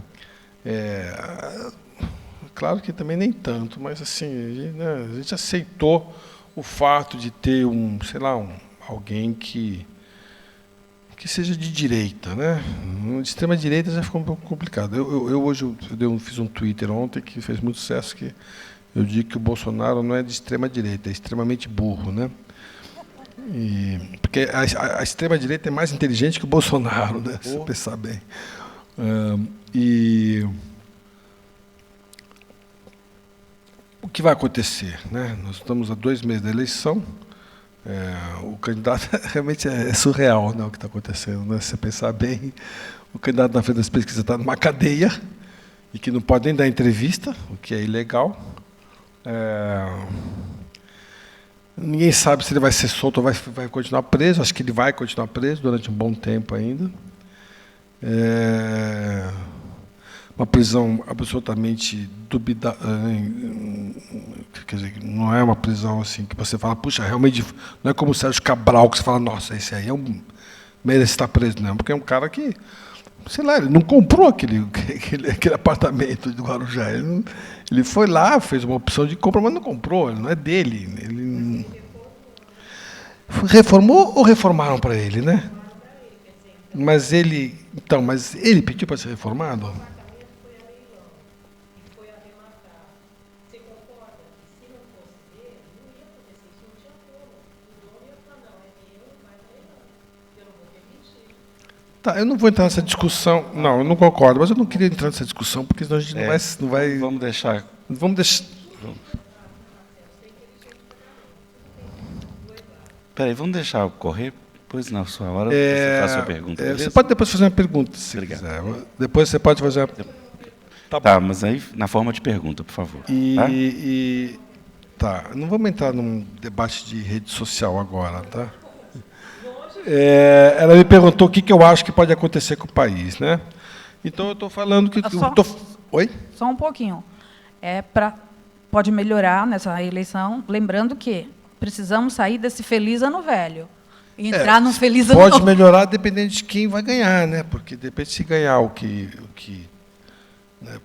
Claro que também nem tanto, mas assim, a gente aceitou o fato de ter alguém que seja de direita, né? De extrema direita já ficou um pouco complicado. Eu hoje fiz um Twitter ontem que fez muito sucesso, que eu digo que o Bolsonaro não é de extrema direita, é extremamente burro, né? Porque a extrema direita é mais inteligente que o Bolsonaro, né? Se pensar bem. O que vai acontecer, né? Nós estamos há 2 meses da eleição. O candidato realmente é surreal, né, o que está acontecendo, né? Se você pensar bem, o candidato na frente das pesquisas está numa cadeia e que não pode nem dar entrevista, o que é ilegal. Ninguém sabe se ele vai ser solto ou vai continuar preso. Acho que ele vai continuar preso durante um bom tempo ainda. Uma prisão absolutamente duvidosa. Quer dizer, não é uma prisão assim que você fala, puxa, realmente não é como o Sérgio Cabral, que você fala, nossa, esse aí merece estar preso, não, porque é um cara que, sei lá, ele não comprou aquele apartamento do Guarujá. Ele foi lá, fez uma opção de compra, mas não comprou, ele não é dele. Ele reformou ou reformaram para ele, né? Mas ele pediu para ser reformado? Tá, eu não vou entrar nessa discussão. Não, eu não concordo, mas eu não queria entrar nessa discussão, porque senão a gente não vai... Vamos deixar... Vamos deixar... Espera aí, vamos deixar correr, depois na sua hora você faz a sua pergunta. Você pode depois fazer uma pergunta, se Obrigado. quiser. Depois você pode fazer uma... Tá, mas aí na forma de pergunta, por favor. Tá, não vamos entrar num debate de rede social agora, tá? Ela me perguntou o que eu acho que pode acontecer com o país, né? Então eu estou falando que... Oi? Só um pouquinho. Pode melhorar nessa eleição, lembrando que precisamos sair desse feliz ano velho e entrar num feliz ano novo. Pode melhorar dependendo de quem vai ganhar, né? Porque depende se ganhar o que né?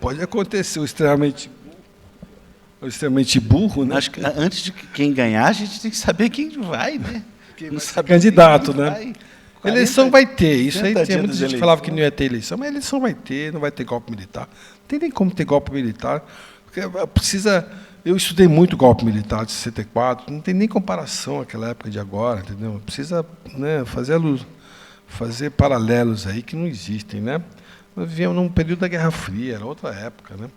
Pode acontecer o extremamente burro, né? Acho que antes de quem ganhar, a gente tem que saber quem vai, né? Quem não sabe candidato, né? Vai. Eleição vai ter. Isso aí tem muita gente eleição. que falava que não ia ter eleição, mas eleição vai ter, não vai ter golpe militar. Não tem nem como ter golpe militar. Porque precisa... Eu estudei muito golpe militar de 64, não tem nem comparação àquela época de agora, entendeu? Precisa, né, fazer paralelos aí que não existem, né? Nós vivíamos num período da Guerra Fria, era outra época, né?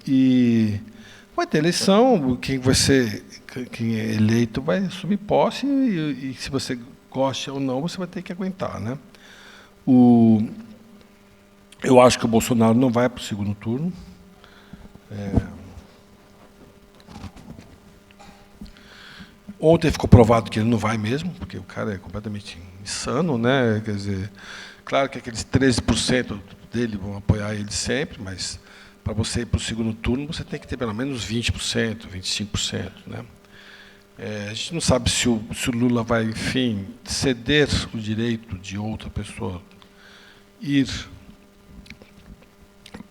E vai ter eleição, quem é eleito vai assumir posse e se você gosta ou não, você vai ter que aguentar, né? Eu acho que o Bolsonaro não vai para o segundo turno. Ontem ficou provado que ele não vai mesmo, porque o cara é completamente insano, né? Quer dizer, claro que aqueles 13% dele vão apoiar ele sempre, mas para você ir para o segundo turno, você tem que ter pelo menos 20%, 25%, né? A gente não sabe se o Lula vai, enfim, ceder o direito de outra pessoa ir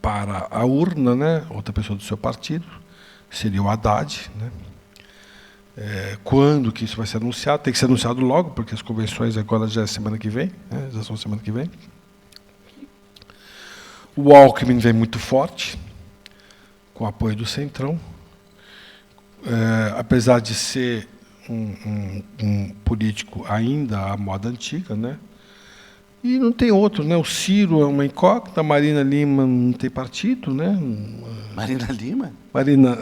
para a urna, né? Outra pessoa do seu partido, seria o Haddad, né? Quando que isso vai ser anunciado? Tem que ser anunciado logo, porque as convenções agora já é semana que vem, né? Já são semana que vem. O Alckmin vem muito forte, com o apoio do Centrão. Apesar de ser um político ainda à moda antiga, né? E não tem outro, né? O Ciro é uma incógnita, a Marina Lima não tem partido, né? Marina Lima? Marina...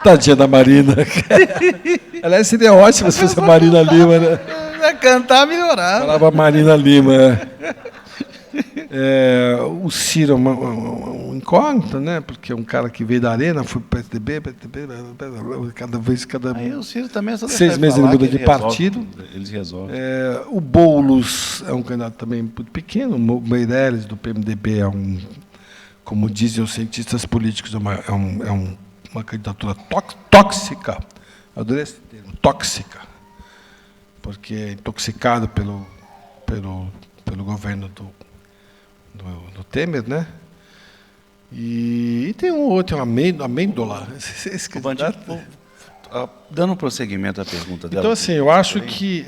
Tadinha da Marina. Aliás, seria ótimo se fosse a Marina Lima, né? Vai cantar, melhorar. Falava Marina Lima. O Ciro é uma incógnita, né? Porque é um cara que veio da Arena, foi para o PSDB, cada vez... Aí o Ciro também é só 6 meses ele muda de partido. Eles resolvem. O Boulos é um candidato também muito pequeno, o Meirelles, do PMDB, como dizem os cientistas políticos, uma candidatura tóxica. Eu adorei esse termo, tóxica, porque é intoxicado pelo governo do Temer, né? E tem um outro, Amêndola. Esse candidato. Dando um prosseguimento à pergunta dela. Então, assim, eu acho que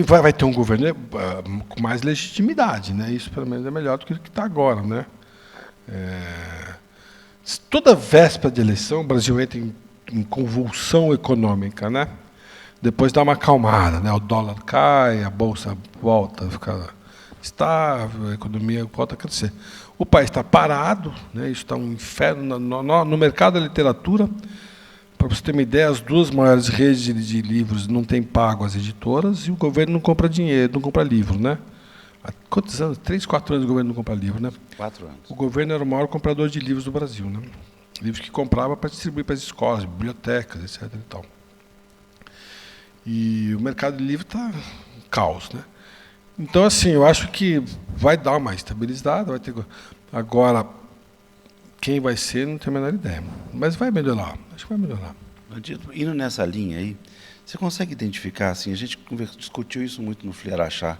vai ter um governo com mais legitimidade, né? Isso, pelo menos, é melhor do que o que está agora, né? Toda véspera de eleição, o Brasil entra em convulsão econômica, né? Depois dá uma acalmada, né? O dólar cai, a bolsa volta a ficar estável, a economia volta a crescer. O país está parado, né? Isso está um inferno no mercado da literatura. Para você ter uma ideia, as duas maiores redes de livros não têm pago as editoras e o governo não compra dinheiro, não compra livro, né? Há quantos anos? 3, 4 anos o governo não compra livro, né? 4 anos. O governo era o maior comprador de livros do Brasil, né? Livros que comprava para distribuir para as escolas, bibliotecas, etc. E tal. E o mercado de livro está um caos, né? Então, assim, eu acho que vai dar uma estabilizada, vai ter... Agora, quem vai ser, não tenho a menor ideia. Mas vai melhorar, acho que vai melhorar. Bandido, indo nessa linha aí, você consegue identificar, assim, a gente discutiu isso muito no Fliarachá,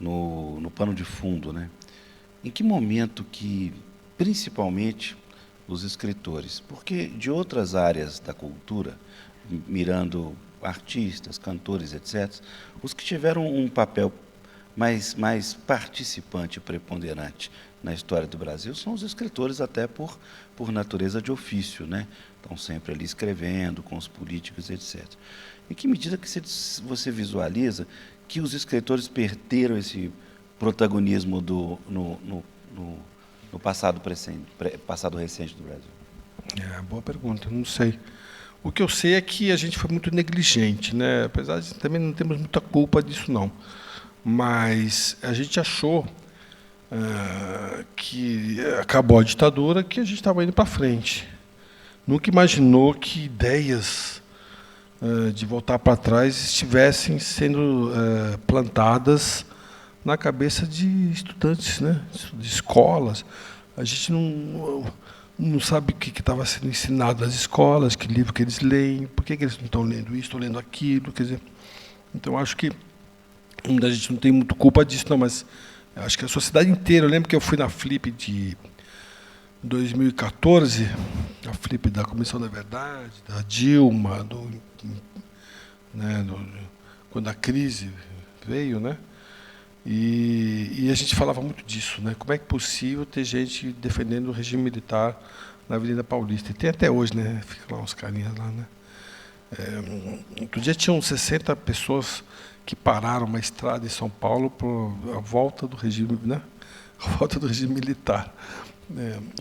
no pano de fundo, né? Em que momento que, principalmente, os escritores, porque de outras áreas da cultura, mirando artistas, cantores, etc., os que tiveram um papel mais participante e preponderante na história do Brasil são os escritores, até por natureza de ofício, né? estão sempre ali escrevendo com os políticos, etc. Em que medida que você visualiza que os escritores perderam esse protagonismo no passado recente do Brasil? Boa pergunta, não sei. O que eu sei é que a gente foi muito negligente, né? Apesar de também não temos muita culpa disso, não. Mas a gente achou que acabou a ditadura, que a gente estava indo para frente. Nunca imaginou que ideias de voltar para trás estivessem sendo plantadas na cabeça de estudantes, né? De escolas. A gente não sabe o que estava sendo ensinado nas escolas, que livro que eles leem, por que eles não estão lendo isso, estão lendo aquilo. Quer dizer, então, acho que a gente não tem muito culpa disso, não, mas acho que a sociedade inteira. Eu lembro que eu fui na Flip de 2014, a Flip da Comissão da Verdade, da Dilma, quando a crise veio, né? E a gente falava muito disso, né? Como é que é possível ter gente defendendo o regime militar na Avenida Paulista? E tem até hoje, né? Ficam lá uns carinhas lá, né? Outro dia tinham 60 pessoas que pararam uma estrada em São Paulo por a volta do regime, né? A volta do regime militar.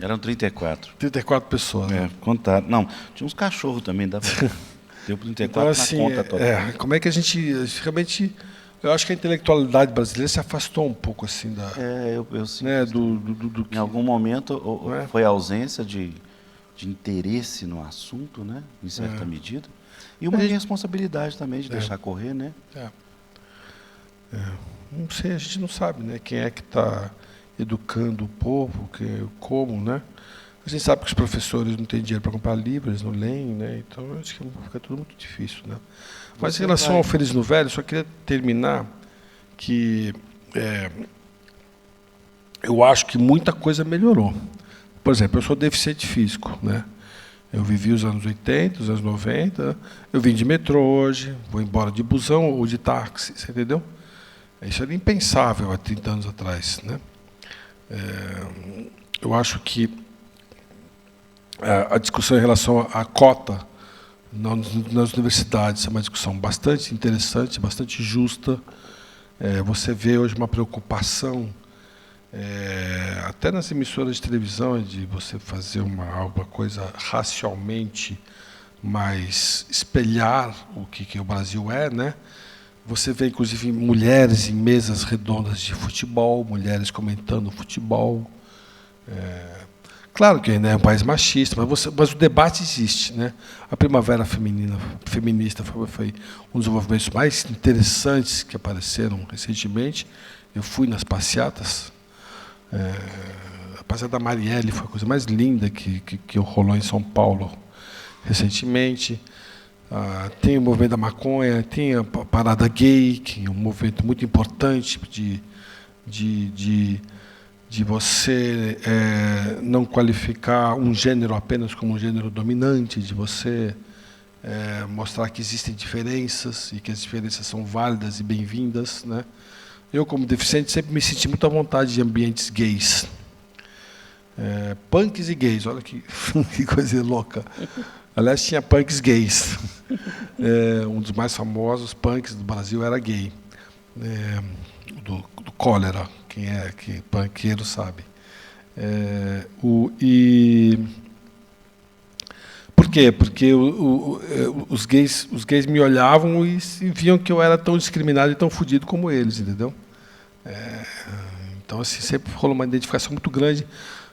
Eram 34. 34 pessoas. Né? Contaram. Não, tinha uns cachorros também, dava. Deu 34 então, assim, na conta toda. Como é que a gente realmente... Eu acho que a intelectualidade brasileira se afastou um pouco assim da... eu sinto né, em algum momento foi a ausência de interesse no assunto, né, em certa medida, e uma responsabilidade também de deixar correr, né? Não sei, a gente não sabe, né, quem é que está educando o povo, como, né? A gente sabe que os professores não têm dinheiro para comprar livros, eles não leem, né? Então acho que fica tudo muito difícil, né? Mas em relação ao Feliz no Velho, só queria terminar que eu acho que muita coisa melhorou. Por exemplo, eu sou deficiente físico, né? Eu vivi os anos 80, os anos 90, eu vim de metrô hoje, vou embora de busão ou de táxi, você entendeu? Isso era impensável há 30 anos atrás, né? Eu acho que a discussão em relação à cota nas universidades é uma discussão bastante interessante, bastante justa. Você vê hoje uma preocupação, até nas emissoras de televisão, de você fazer alguma coisa racialmente, mas espelhar o que o Brasil é, né? Você vê, inclusive, mulheres em mesas redondas de futebol, mulheres comentando futebol. Claro que ainda é um país machista, mas o debate existe, né? A Primavera Feminista foi um dos movimentos mais interessantes que apareceram recentemente. Eu fui nas passeatas. A passeata da Marielle foi a coisa mais linda que rolou em São Paulo recentemente. Tem o movimento da maconha, tem a parada gay, que é um movimento muito importante de você não qualificar um gênero apenas como um gênero dominante, de você mostrar que existem diferenças e que as diferenças são válidas e bem-vindas, né? Eu, como deficiente, sempre me senti muito à vontade de ambientes gays. Punks e gays, olha que coisa louca. Aliás, tinha punks gays. Um dos mais famosos punks do Brasil era gay. Do Cólera. Quem é que punkeiro sabe. Por quê? Porque os gays me olhavam e viam que eu era tão discriminado e tão fodido como eles, entendeu? Então, assim, sempre rolou uma identificação muito grande.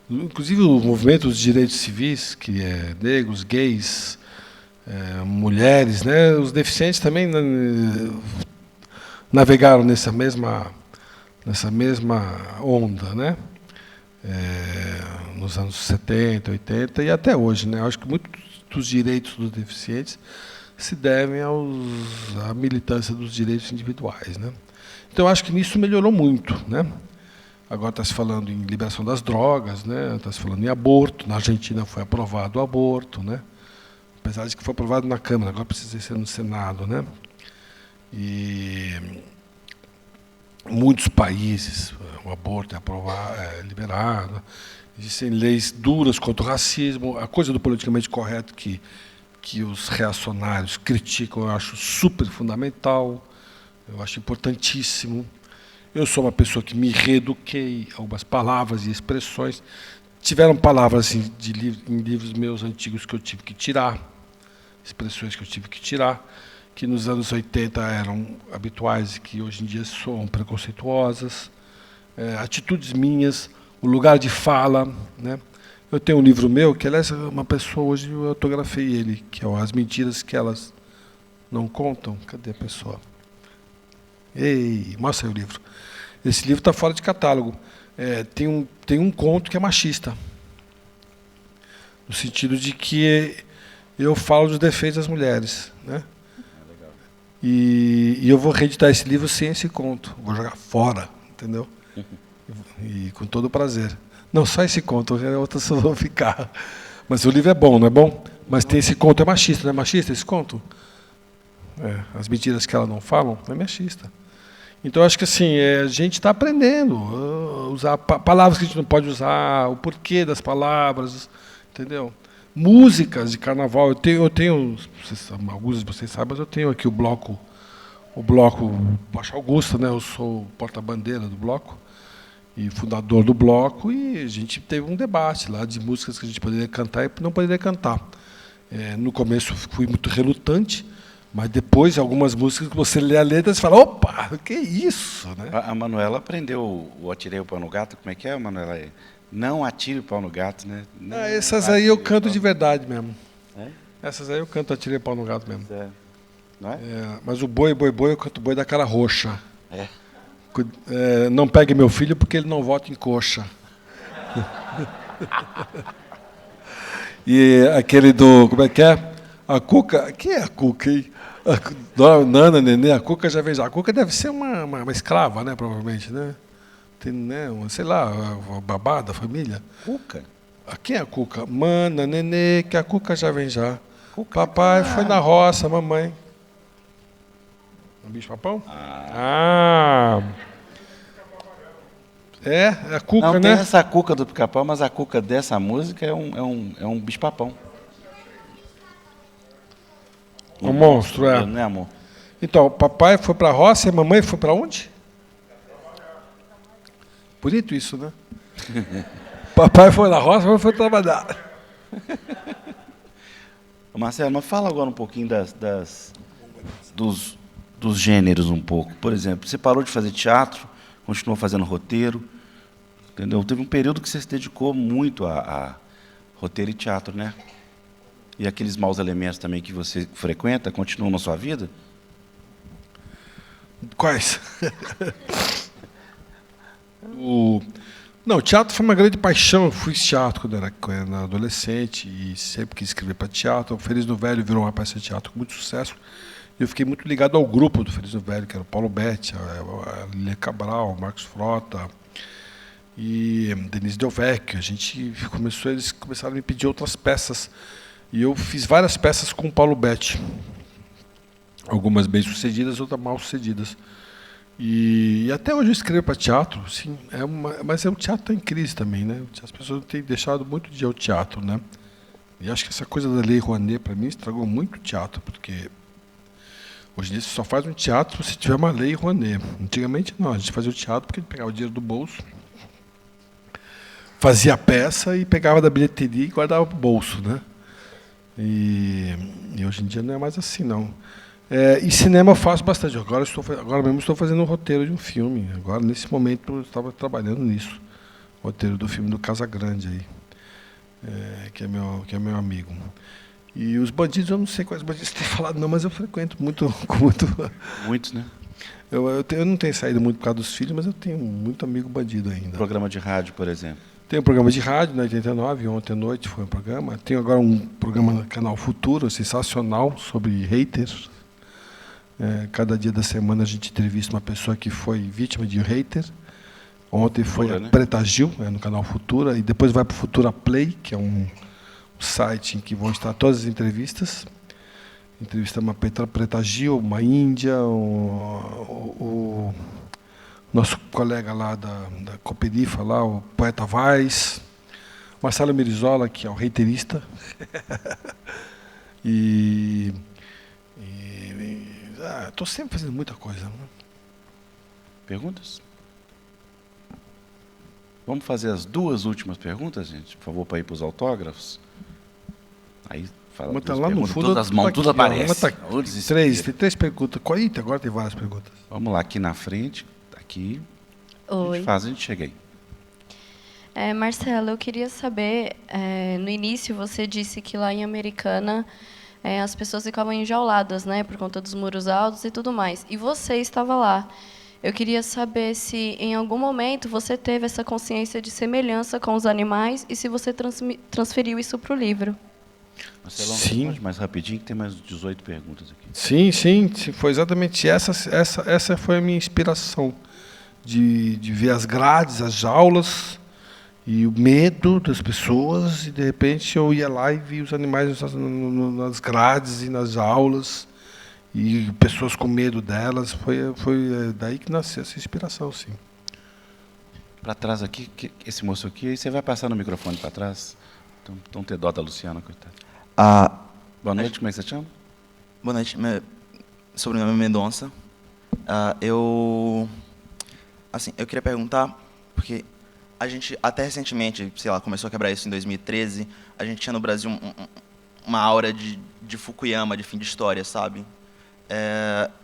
Inclusive, o movimento dos direitos civis, que é negros, gays, mulheres, né? Os deficientes também navegaram nessa mesma onda, né? Nos anos 70, 80 e até hoje, né? Acho que muitos dos direitos dos deficientes se devem à militância dos direitos individuais, né? Então, acho que nisso melhorou muito, né? Agora está se falando em liberação das drogas, né? Está se falando em aborto. Na Argentina foi aprovado o aborto, né? Apesar de que foi aprovado na Câmara, agora precisa ser no Senado, né? muitos países o aborto é liberado, existem leis duras contra o racismo, a coisa do politicamente correto que os reacionários criticam, eu acho super fundamental, eu acho importantíssimo. Eu sou uma pessoa que me reeduquei, algumas palavras e expressões. Tiveram palavras assim, em livros meus antigos que eu tive que tirar, expressões que eu tive que tirar, que nos anos 80 eram habituais e que hoje em dia são preconceituosas. Atitudes minhas, o lugar de fala, né? Eu tenho um livro meu, que aliás uma pessoa, hoje eu autografei ele, que é As Mentiras que Elas Não Contam. Cadê a pessoa? Ei, mostra aí o livro. Esse livro está fora de catálogo. Tem um conto que é machista, no sentido de que eu falo dos defeitos das mulheres, né? E eu vou reeditar esse livro sem esse conto, vou jogar fora, entendeu? E com todo prazer. Não, só esse conto, outras só vão ficar. Mas o livro é bom, não é bom? Mas tem esse conto, é machista, não é machista esse conto? As mentiras que elas não falam, é machista. Então, acho que assim, a gente está aprendendo a usar palavras que a gente não pode usar, o porquê das palavras, entendeu? Músicas de carnaval, eu tenho alguns de vocês sabem, mas eu tenho aqui o bloco Baixo Augusta, né? Eu sou porta-bandeira do bloco e fundador do bloco, e a gente teve um debate lá de músicas que a gente poderia cantar e não poderia cantar. No começo fui muito relutante, mas depois algumas músicas que você lê a letra e fala, opa, que isso, né? A Manuela aprendeu o Atirei o Pau no Gato, como é que é, Manuela? Não atire o pau no gato, né? Essas aí eu canto de verdade mesmo. É? Essas aí eu canto Atirei o Pau no Gato mesmo. Não é? Mas o boi, eu canto boi da cara roxa. É. Não pegue meu filho porque ele não vota em coxa. E aquele do, como é que é? A Cuca, quem é a Cuca, hein? Nana, Nenê, a Cuca já veio. A Cuca deve ser uma escrava, né, provavelmente, né? Tem, né, sei lá, a babá da família. Cuca? Quem é a Cuca? Mana, Nenê, que a Cuca já vem já. Papai foi na roça, mamãe. Um bicho-papão? É a Cuca, não, né? Tem essa Cuca do Pica-Pau, mas a Cuca dessa música é um bicho-papão. Um monstro, Né, amor? Então, o papai foi para a roça e a mamãe foi para onde? Bonito isso, né? Papai foi na roça, a mamãe foi trabalhar. Marcelo, mas fala agora um pouquinho dos gêneros um pouco. Por exemplo, você parou de fazer teatro, continuou fazendo roteiro, entendeu? Teve um período que você se dedicou muito a roteiro e teatro, né? E aqueles maus elementos também que você frequenta, continuam na sua vida? Quais? Não, o teatro foi uma grande paixão. Eu fui teatro quando era adolescente e sempre quis escrever para teatro. O Feliz no Velho virou uma peça de teatro com muito sucesso. Eu fiquei muito ligado ao grupo do Feliz no Velho, que era o Paulo Betti, a Lilia Cabral, o Marcos Frota e Denise Del Vecchio. Eles começaram a me pedir outras peças. E eu fiz várias peças com o Paulo Betti. Algumas bem-sucedidas, outras mal-sucedidas. E até hoje eu escrevo para teatro, sim. Mas o teatro está em crise também, né? As pessoas têm deixado muito de ir ao teatro, né? E acho que essa coisa da Lei Rouanet, para mim, estragou muito o teatro, porque hoje em dia você só faz um teatro se tiver uma Lei Rouanet. Antigamente não, a gente fazia o teatro porque a gente pegava o dinheiro do bolso, fazia a peça e pegava da bilheteria e guardava para o bolso, né? E hoje em dia não é mais assim, não. E cinema eu faço bastante. Agora mesmo estou fazendo um roteiro de um filme. Agora, nesse momento, eu estava trabalhando nisso. O roteiro do filme do Casagrande, aí, que é meu amigo. E os bandidos, eu não sei quais bandidos tem falado, não, mas eu frequento muito. Muitos, né? Eu não tenho saído muito por causa dos filhos, mas eu tenho muito amigo bandido ainda. Programa de rádio, por exemplo. Tem um programa de rádio na 89, ontem à noite foi um programa. Tenho agora um programa no canal Futuro, sensacional, sobre haters. Cada dia da semana a gente entrevista uma pessoa que foi vítima de um hater. Ontem foi a Preta Gil, no canal Futura, e depois vai para o Futura Play, que é um site em que vão estar todas as entrevistas. Entrevista uma Preta Gil, uma índia, nosso colega lá da Cooperifa, lá, o poeta Vaz, Marcelo Merizola, que é o reiterista. Estou sempre fazendo muita coisa. Né? Perguntas? Vamos fazer as 2 últimas perguntas, gente, por favor, para ir para os autógrafos. Aí fala Mas tá duas lá no perguntas, fundo, todas as mãos, tudo aparece. Tem 3 perguntas. Eita, agora tem várias perguntas. Vamos lá, aqui na frente, aqui. Oi. A gente chega aí. Marcelo, eu queria saber, no início você disse que lá em Americana as pessoas ficavam enjauladas, né, por conta dos muros altos e tudo mais. E você estava lá. Eu queria saber se, em algum momento, você teve essa consciência de semelhança com os animais e se você transferiu isso para o livro. Marcelo, sim. pode mais rapidinho, que tem mais 18 perguntas aqui. Sim, foi exatamente essa foi a minha inspiração, de ver as grades, as jaulas, e o medo das pessoas, e de repente eu ia lá e via os animais nas grades e nas jaulas, e pessoas com medo delas. Foi daí que nasceu essa inspiração, sim. Para trás aqui, esse moço aqui, aí você vai passar no microfone para trás. Então ter dó da Luciana, coitada. Boa noite, como é que você chama? Boa noite, meu sobrenome é Mendonça. Eu queria perguntar, porque a gente, até recentemente, sei lá, começou a quebrar isso em 2013, a gente tinha no Brasil uma aura de Fukuyama, de fim de história, sabe?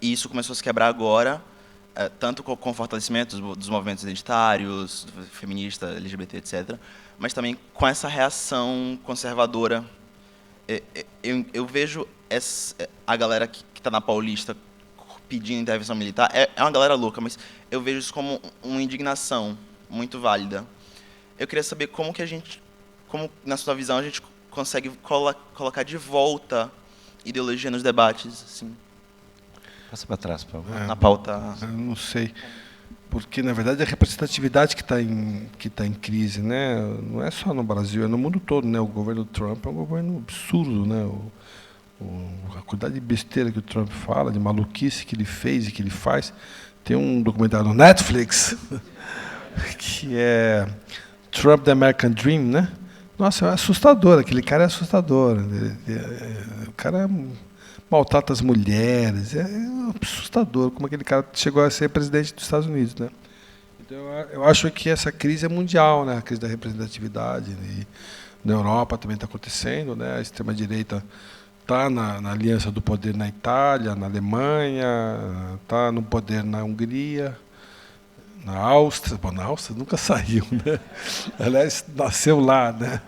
E isso começou a se quebrar agora, tanto com o fortalecimento dos movimentos identitários, feminista, LGBT, etc., mas também com essa reação conservadora. Eu vejo a galera que está na Paulista pedindo intervenção militar, é uma galera louca, mas eu vejo isso como uma indignação muito válida. Eu queria saber como, na sua visão, a gente consegue colocar de volta ideologia nos debates, assim. Passa para trás, por favor. Na pauta. Eu não sei, porque na verdade é a representatividade que está em crise, né? Não é só no Brasil, é no mundo todo, né? O governo Trump é um governo absurdo, né? A quantidade de besteira que o Trump fala, de maluquice que ele fez e que ele faz. Tem um documentário no Netflix que é Trump the American Dream, né? Nossa, é assustador, aquele cara é assustador. O cara maltrata as mulheres, é assustador como aquele cara chegou a ser presidente dos Estados Unidos, né? Então eu acho que essa crise é mundial, né? A crise da representatividade, e na Europa também está acontecendo, né? A extrema direita está na aliança do poder na Itália, na Alemanha, está no poder na Hungria, na Áustria. Bom, na Áustria nunca saiu, né? Aliás, nasceu lá, né?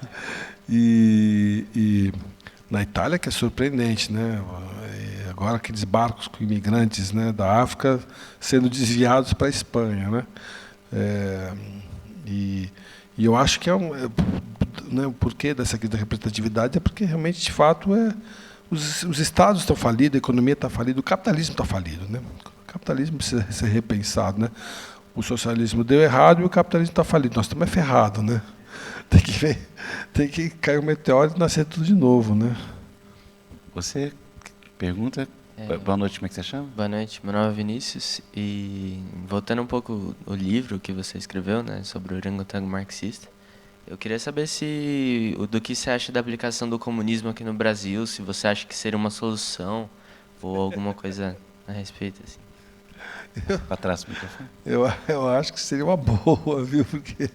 E na Itália, que é surpreendente, né? E agora aqueles barcos com imigrantes, né, da África sendo desviados para a Espanha, né? E eu acho que né, o porquê dessa crise da representatividade é porque realmente, de fato, os estados estão falidos, a economia está falida, o capitalismo está falido, né? O capitalismo precisa ser repensado, né? O socialismo deu errado e o capitalismo está falido. Nós estamos ferrados, né? Tem que cair um meteoro e nascer tudo de novo, né? Você pergunta. Boa noite, como é que você chama? Boa noite, meu nome é Vinícius, e voltando um pouco o livro que você escreveu, né, sobre o orangotango marxista, eu queria saber do que você acha da aplicação do comunismo aqui no Brasil, se você acha que seria uma solução ou alguma coisa a respeito, assim. Para trás do microfone. Eu acho que seria uma boa, viu? Porque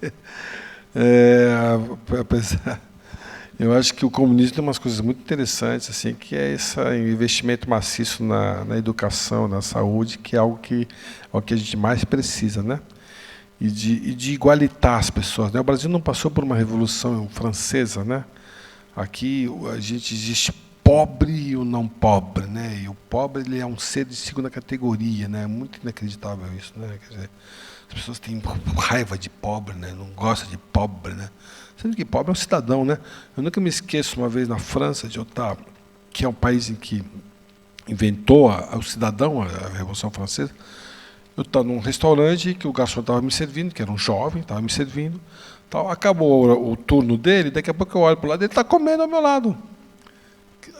eu acho que o comunismo tem umas coisas muito interessantes, assim, que é esse investimento maciço na educação, na saúde, que é algo que a gente mais precisa, né? E de igualitar as pessoas, né? O Brasil não passou por uma revolução francesa, né? Aqui a gente existe pobre e o não pobre, né? E o pobre, ele é um ser de segunda categoria, né? É muito inacreditável isso, né? Quer dizer, as pessoas têm raiva de pobre, né? Não gostam de pobre, né? Sendo que pobre é um cidadão, né? Eu nunca me esqueço, uma vez na França, que é um país em que inventou o cidadão, a Revolução Francesa. Eu estava num restaurante que o garçom estava me servindo, que era um jovem, estava me servindo. Acabou o turno dele, daqui a pouco eu olho para o lado, ele está comendo ao meu lado.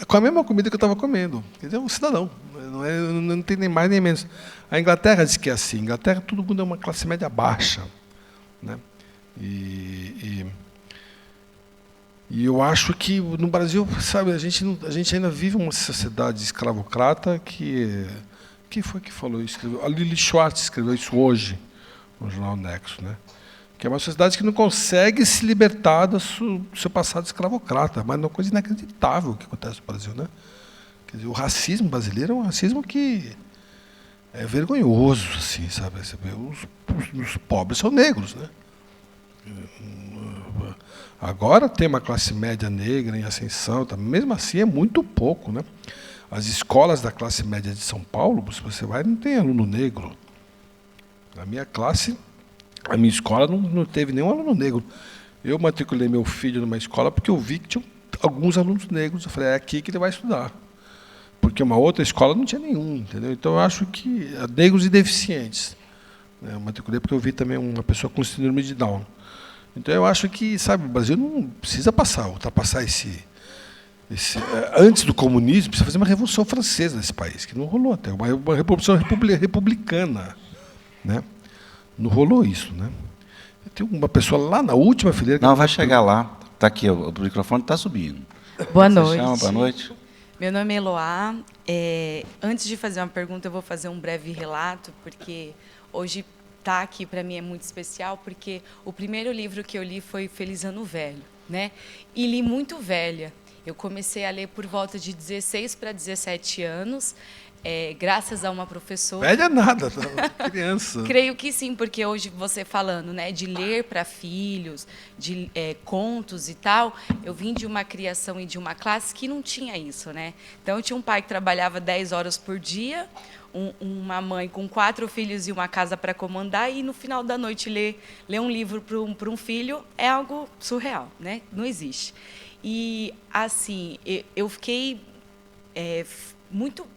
com a mesma comida que eu estava comendo. Quer dizer, é um cidadão. Não tem nem mais nem menos. A Inglaterra diz que é assim. A Inglaterra, todo mundo é uma classe média baixa, né? E eu acho que no Brasil, sabe, a gente ainda vive uma sociedade escravocrata que... Quem foi que falou isso? A Lili Schwartz escreveu isso hoje, no jornal Nexo, né? Que é uma sociedade que não consegue se libertar do seu passado escravocrata, mas é uma coisa inacreditável que acontece no Brasil, né? Quer dizer, o racismo brasileiro é um racismo que é vergonhoso, assim, sabe? Os pobres são negros, né? Agora tem uma classe média negra em ascensão, tá? Mesmo assim é muito pouco, né? As escolas da classe média de São Paulo, se você vai, não tem aluno negro. Na minha classe, a minha escola não teve nenhum aluno negro. Eu matriculei meu filho numa escola porque eu vi que tinha alguns alunos negros. Eu falei, é aqui que ele vai estudar. Porque uma outra escola não tinha nenhum, entendeu? Então, eu acho que negros e deficientes. Eu matriculei porque eu vi também uma pessoa com síndrome de Down. Então, eu acho que, sabe, o Brasil não precisa ultrapassar antes do comunismo, precisa fazer uma revolução francesa nesse país, que não rolou até, uma revolução republicana, né? Não rolou isso, né? Tem uma pessoa lá na última fileira... Não, vai chegar lá. Está aqui, o microfone está subindo. Boa Você noite. chama, boa noite. Meu nome é Eloá. Antes de fazer uma pergunta, eu vou fazer um breve relato, porque hoje estar aqui para mim é muito especial, porque o primeiro livro que eu li foi Feliz Ano Velho, né? E li muito velha. Eu comecei a ler por volta de 16 para 17 anos, graças a uma professora. Velha nada, criança. Creio que sim, porque hoje você falando, né, de ler para filhos, de contos e tal, eu vim de uma criação e de uma classe que não tinha isso, né? Então, eu tinha um pai que trabalhava 10 horas por dia, uma mãe com 4 filhos e uma casa para comandar, e no final da noite ler um livro para um filho é algo surreal, né? Não existe. E, assim, eu fiquei muito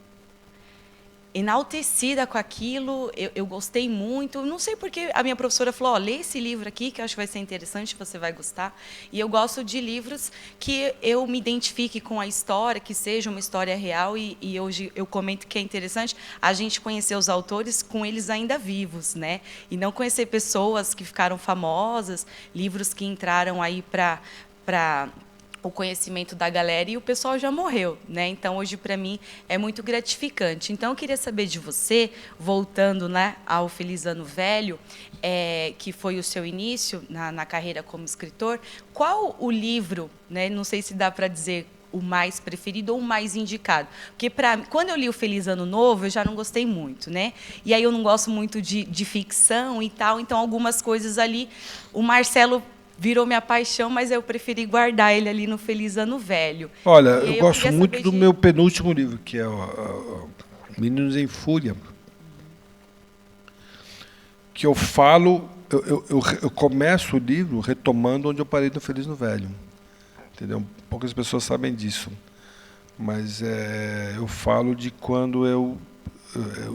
enaltecida com aquilo, eu gostei muito. Não sei porque a minha professora falou, lê esse livro aqui, que eu acho que vai ser interessante, você vai gostar. E eu gosto de livros que eu me identifique com a história, que seja uma história real, e hoje eu comento que é interessante a gente conhecer os autores com eles ainda vivos, né? E não conhecer pessoas que ficaram famosas, livros que entraram aí para o conhecimento da galera e o pessoal já morreu, né? Então, hoje, para mim, é muito gratificante. Então, eu queria saber de você, voltando, né, ao Feliz Ano Velho, que foi o seu início na carreira como escritor, qual o livro, né, não sei se dá para dizer o mais preferido ou o mais indicado? Porque, quando eu li o Feliz Ano Novo, eu já não gostei muito, né? E aí eu não gosto muito de ficção e tal, então, algumas coisas ali, o Marcelo virou minha paixão, mas eu preferi guardar ele ali no Feliz Ano Velho. Olha, eu gosto muito do meu penúltimo livro, que é Meninos em Fúria, que eu falo, eu começo o livro retomando onde eu parei no Feliz Ano Velho. Entendeu? Poucas pessoas sabem disso. Mas eu falo de quando eu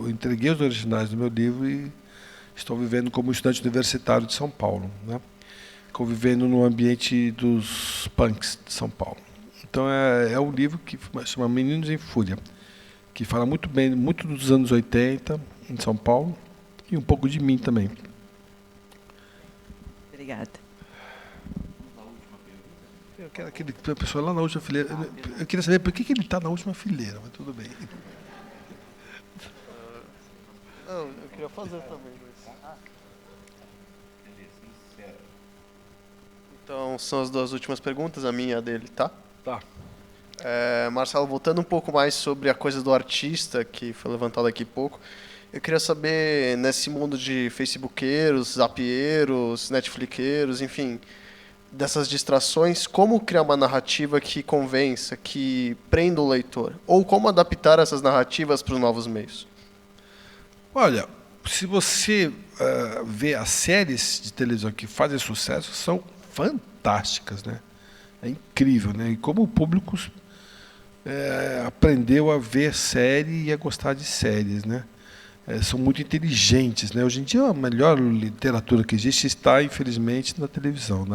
entreguei os originais do meu livro e estou vivendo como estudante universitário de São Paulo, né? Convivendo no ambiente dos punks de São Paulo. Então, é um livro que chama Meninos em Fúria, que fala muito bem, muito dos anos 80, em São Paulo, e um pouco de mim também. Obrigada. Eu quero aquele pessoa lá na última fileira. Eu queria saber por que ele está na última fileira, mas tudo bem. Não, eu queria fazer também. Então, são as duas últimas perguntas, a minha e a dele, tá? Tá. Marcelo, voltando um pouco mais sobre a coisa do artista, que foi levantado aqui pouco, eu queria saber, nesse mundo de facebookeiros, zapieiros, netflixeiros, enfim, dessas distrações, como criar uma narrativa que convença, que prenda o leitor? Ou como adaptar essas narrativas para os novos meios? Olha, se você vê as séries de televisão que fazem sucesso, são fantásticas, né? É incrível, né? E como o público aprendeu a ver série e a gostar de séries, né? São muito inteligentes, né? Hoje em dia a melhor literatura que existe está, infelizmente, na televisão,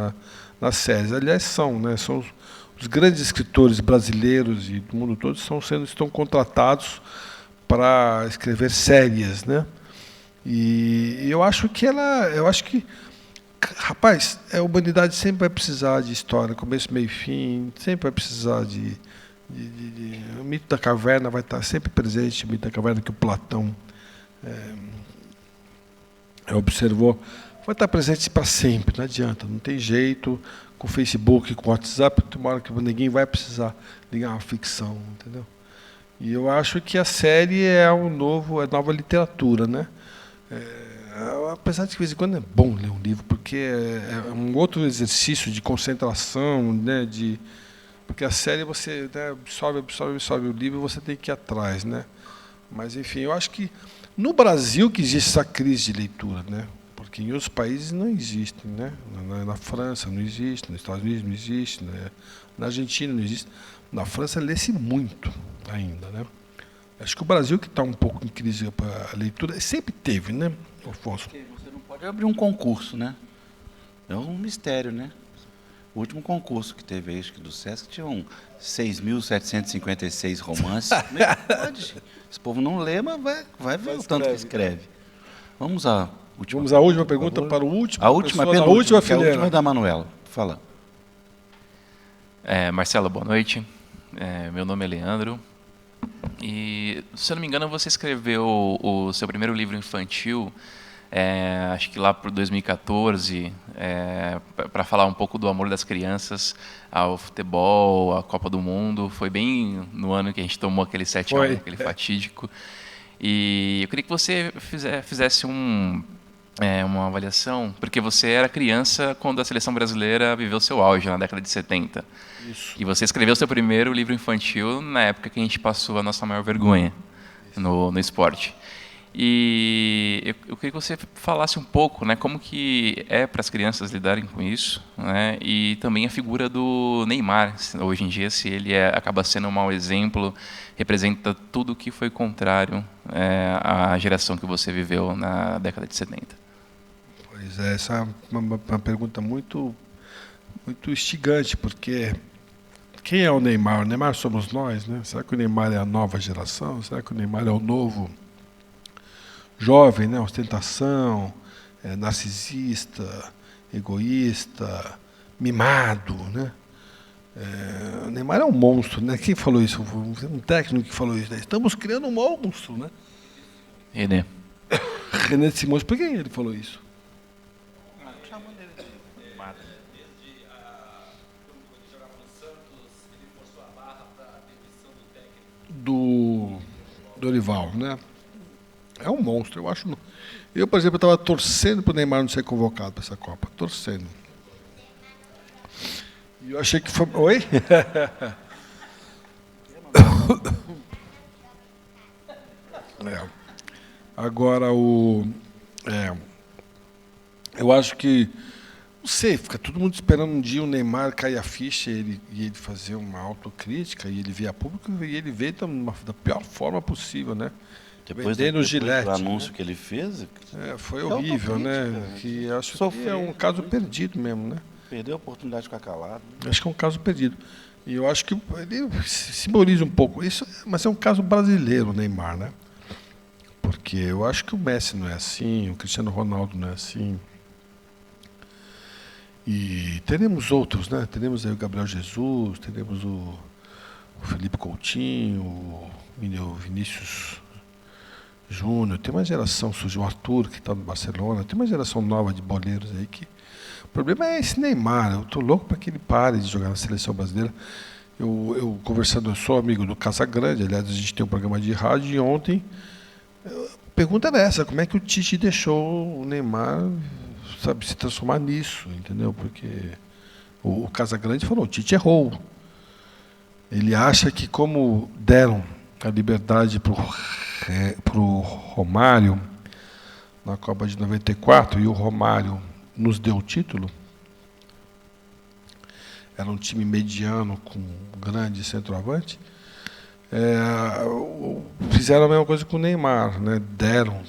nas séries. Aliás, são, né? São os grandes escritores brasileiros e do mundo todo estão contratados para escrever séries, né? E eu acho que rapaz, a humanidade sempre vai precisar de história, começo, meio e fim, sempre vai precisar o mito da caverna vai estar sempre presente, o mito da caverna que o Platão observou, vai estar presente para sempre, não adianta, não tem jeito, com o Facebook, com o WhatsApp, tem uma hora que ninguém vai precisar ligar uma ficção, entendeu? E eu acho que a série é a nova literatura, né? Apesar de que de vez em quando é bom ler um livro, porque é um outro exercício de concentração, né? Porque a série você, né, absorve o livro e você tem que ir atrás, né? Mas enfim, eu acho que no Brasil que existe essa crise de leitura, né? Porque em outros países não existe, né? Na França não existe, nos Estados Unidos não existe, né? Na Argentina não existe. Na França lê-se muito ainda, né? Acho que o Brasil que está um pouco em crise para a leitura sempre teve, né, Afonso? Você não pode abrir um concurso, né? É um mistério, né? O último concurso que teve aí, acho que do Sesc, tinham 6.756 romances. Como é que pode? Esse povo não lê, mas vai ver o tanto que escreve. Vamos à última pergunta para o último. A última, a última é da Manuela. Fala. Marcelo, boa noite. Meu nome é Leandro. E, se eu não me engano, você escreveu o seu primeiro livro infantil, acho que lá por 2014, para falar um pouco do amor das crianças ao futebol, à Copa do Mundo. Foi bem no ano que a gente tomou aquele 7-1, aquele fatídico. E eu queria que você fizesse uma avaliação, porque você era criança quando a seleção brasileira viveu seu auge, na década de 70. Isso. E você escreveu seu primeiro livro infantil na época que a gente passou a nossa maior vergonha no esporte. E eu queria que você falasse um pouco, né, como que é para as crianças lidarem com isso, né, e também a figura do Neymar, hoje em dia, se ele acaba sendo um mau exemplo, representa tudo o que foi contrário à geração que você viveu na década de 70. Pois é, essa é uma pergunta muito instigante, porque quem é o Neymar? O Neymar somos nós, né? Será que o Neymar é a nova geração? Será que o Neymar é o novo jovem, né? Ostentação, narcisista, egoísta, mimado, né? O Neymar é um monstro, né? Quem falou isso? Um técnico que falou isso, né? Estamos criando um monstro, né? René Simões, por que ele falou isso? Do Dorival, né? É um monstro, eu acho. Eu, por exemplo, estava torcendo para o Neymar não ser convocado para essa Copa, torcendo. E eu achei que foi. Oi? Agora eu acho que não sei, fica todo mundo esperando um dia o Neymar cair a ficha e ele fazer uma autocrítica e ele vir a público e ele veio da pior forma possível, né? Depois do anúncio, né, que ele fez, foi horrível, né? Que acho que é um caso perdido mesmo, né? Perdeu a oportunidade de ficar calado. Acho que é um caso perdido. E eu acho que ele simboliza um pouco isso, mas é um caso brasileiro, o Neymar, né? Porque eu acho que o Messi não é assim, o Cristiano Ronaldo não é assim. E teremos outros, né? Teremos aí o Gabriel Jesus, teremos o Felipe Coutinho, o Vinícius Júnior, tem uma geração, surgiu o Arthur, que está no Barcelona, tem uma geração nova de boleiros aí que... O problema é esse Neymar, eu estou louco para que ele pare de jogar na seleção brasileira. Eu conversando, eu sou amigo do Casagrande, aliás, a gente tem um programa de rádio, e ontem a pergunta era essa, como é que o Tite deixou o Neymar, sabe, se transformar nisso, entendeu? Porque o Casagrande falou, o Tite errou. Ele acha que como deram a liberdade para o Romário na Copa de 94, e o Romário nos deu o título, era um time mediano com um grande centroavante, fizeram a mesma coisa com o Neymar, né? Deram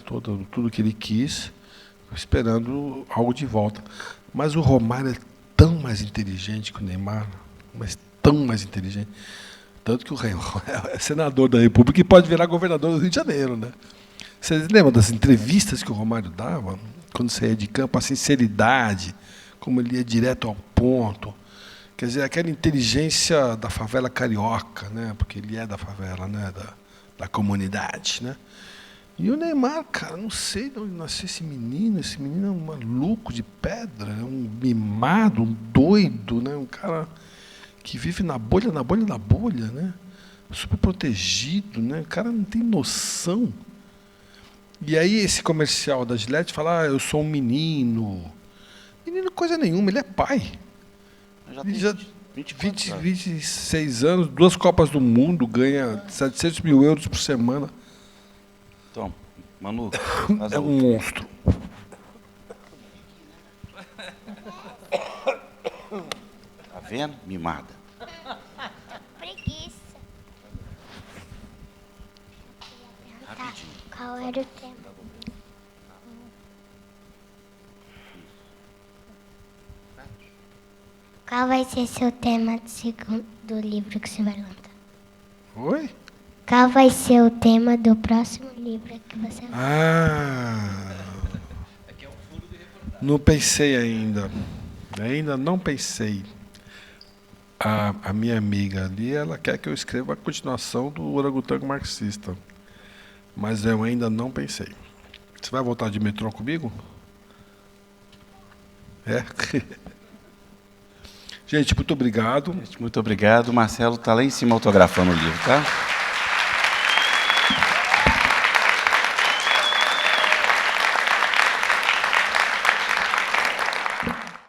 tudo que ele quis, esperando algo de volta. Mas o Romário é tão mais inteligente que o Neymar, mas tão mais inteligente. Tanto que o rei é senador da República e pode virar governador do Rio de Janeiro, né? Vocês lembram das entrevistas que o Romário dava? Quando saía de campo, a sinceridade, como ele ia direto ao ponto. Quer dizer, aquela inteligência da favela carioca, né? Porque ele é da favela, né? Da comunidade, né? E o Neymar, cara, não sei de onde nasceu esse menino. Esse menino é um maluco de pedra, é um mimado, um doido, né? Um cara que vive na bolha, né? Super protegido, né? O cara não tem noção. E aí esse comercial da Gillette fala, eu sou um menino. Menino coisa nenhuma, ele é pai. Ele já 26 anos, 2 Copas do Mundo, ganha 700 mil euros por semana. Toma, Manu. É um monstro. Tá vendo? Mimada. Preguiça. Rapidinho. Qual era o tema? Qual vai ser seu tema do livro que você vai lançar? Oi? Qual vai ser o tema do próximo livro que você vai Ah, não pensei ainda. Ainda não pensei. A minha amiga ali, ela quer que eu escreva a continuação do Orangotango Marxista. Mas eu ainda não pensei. Você vai voltar de metrô comigo? É? Gente, muito obrigado. Muito obrigado. Marcelo está lá em cima autografando o livro, tá?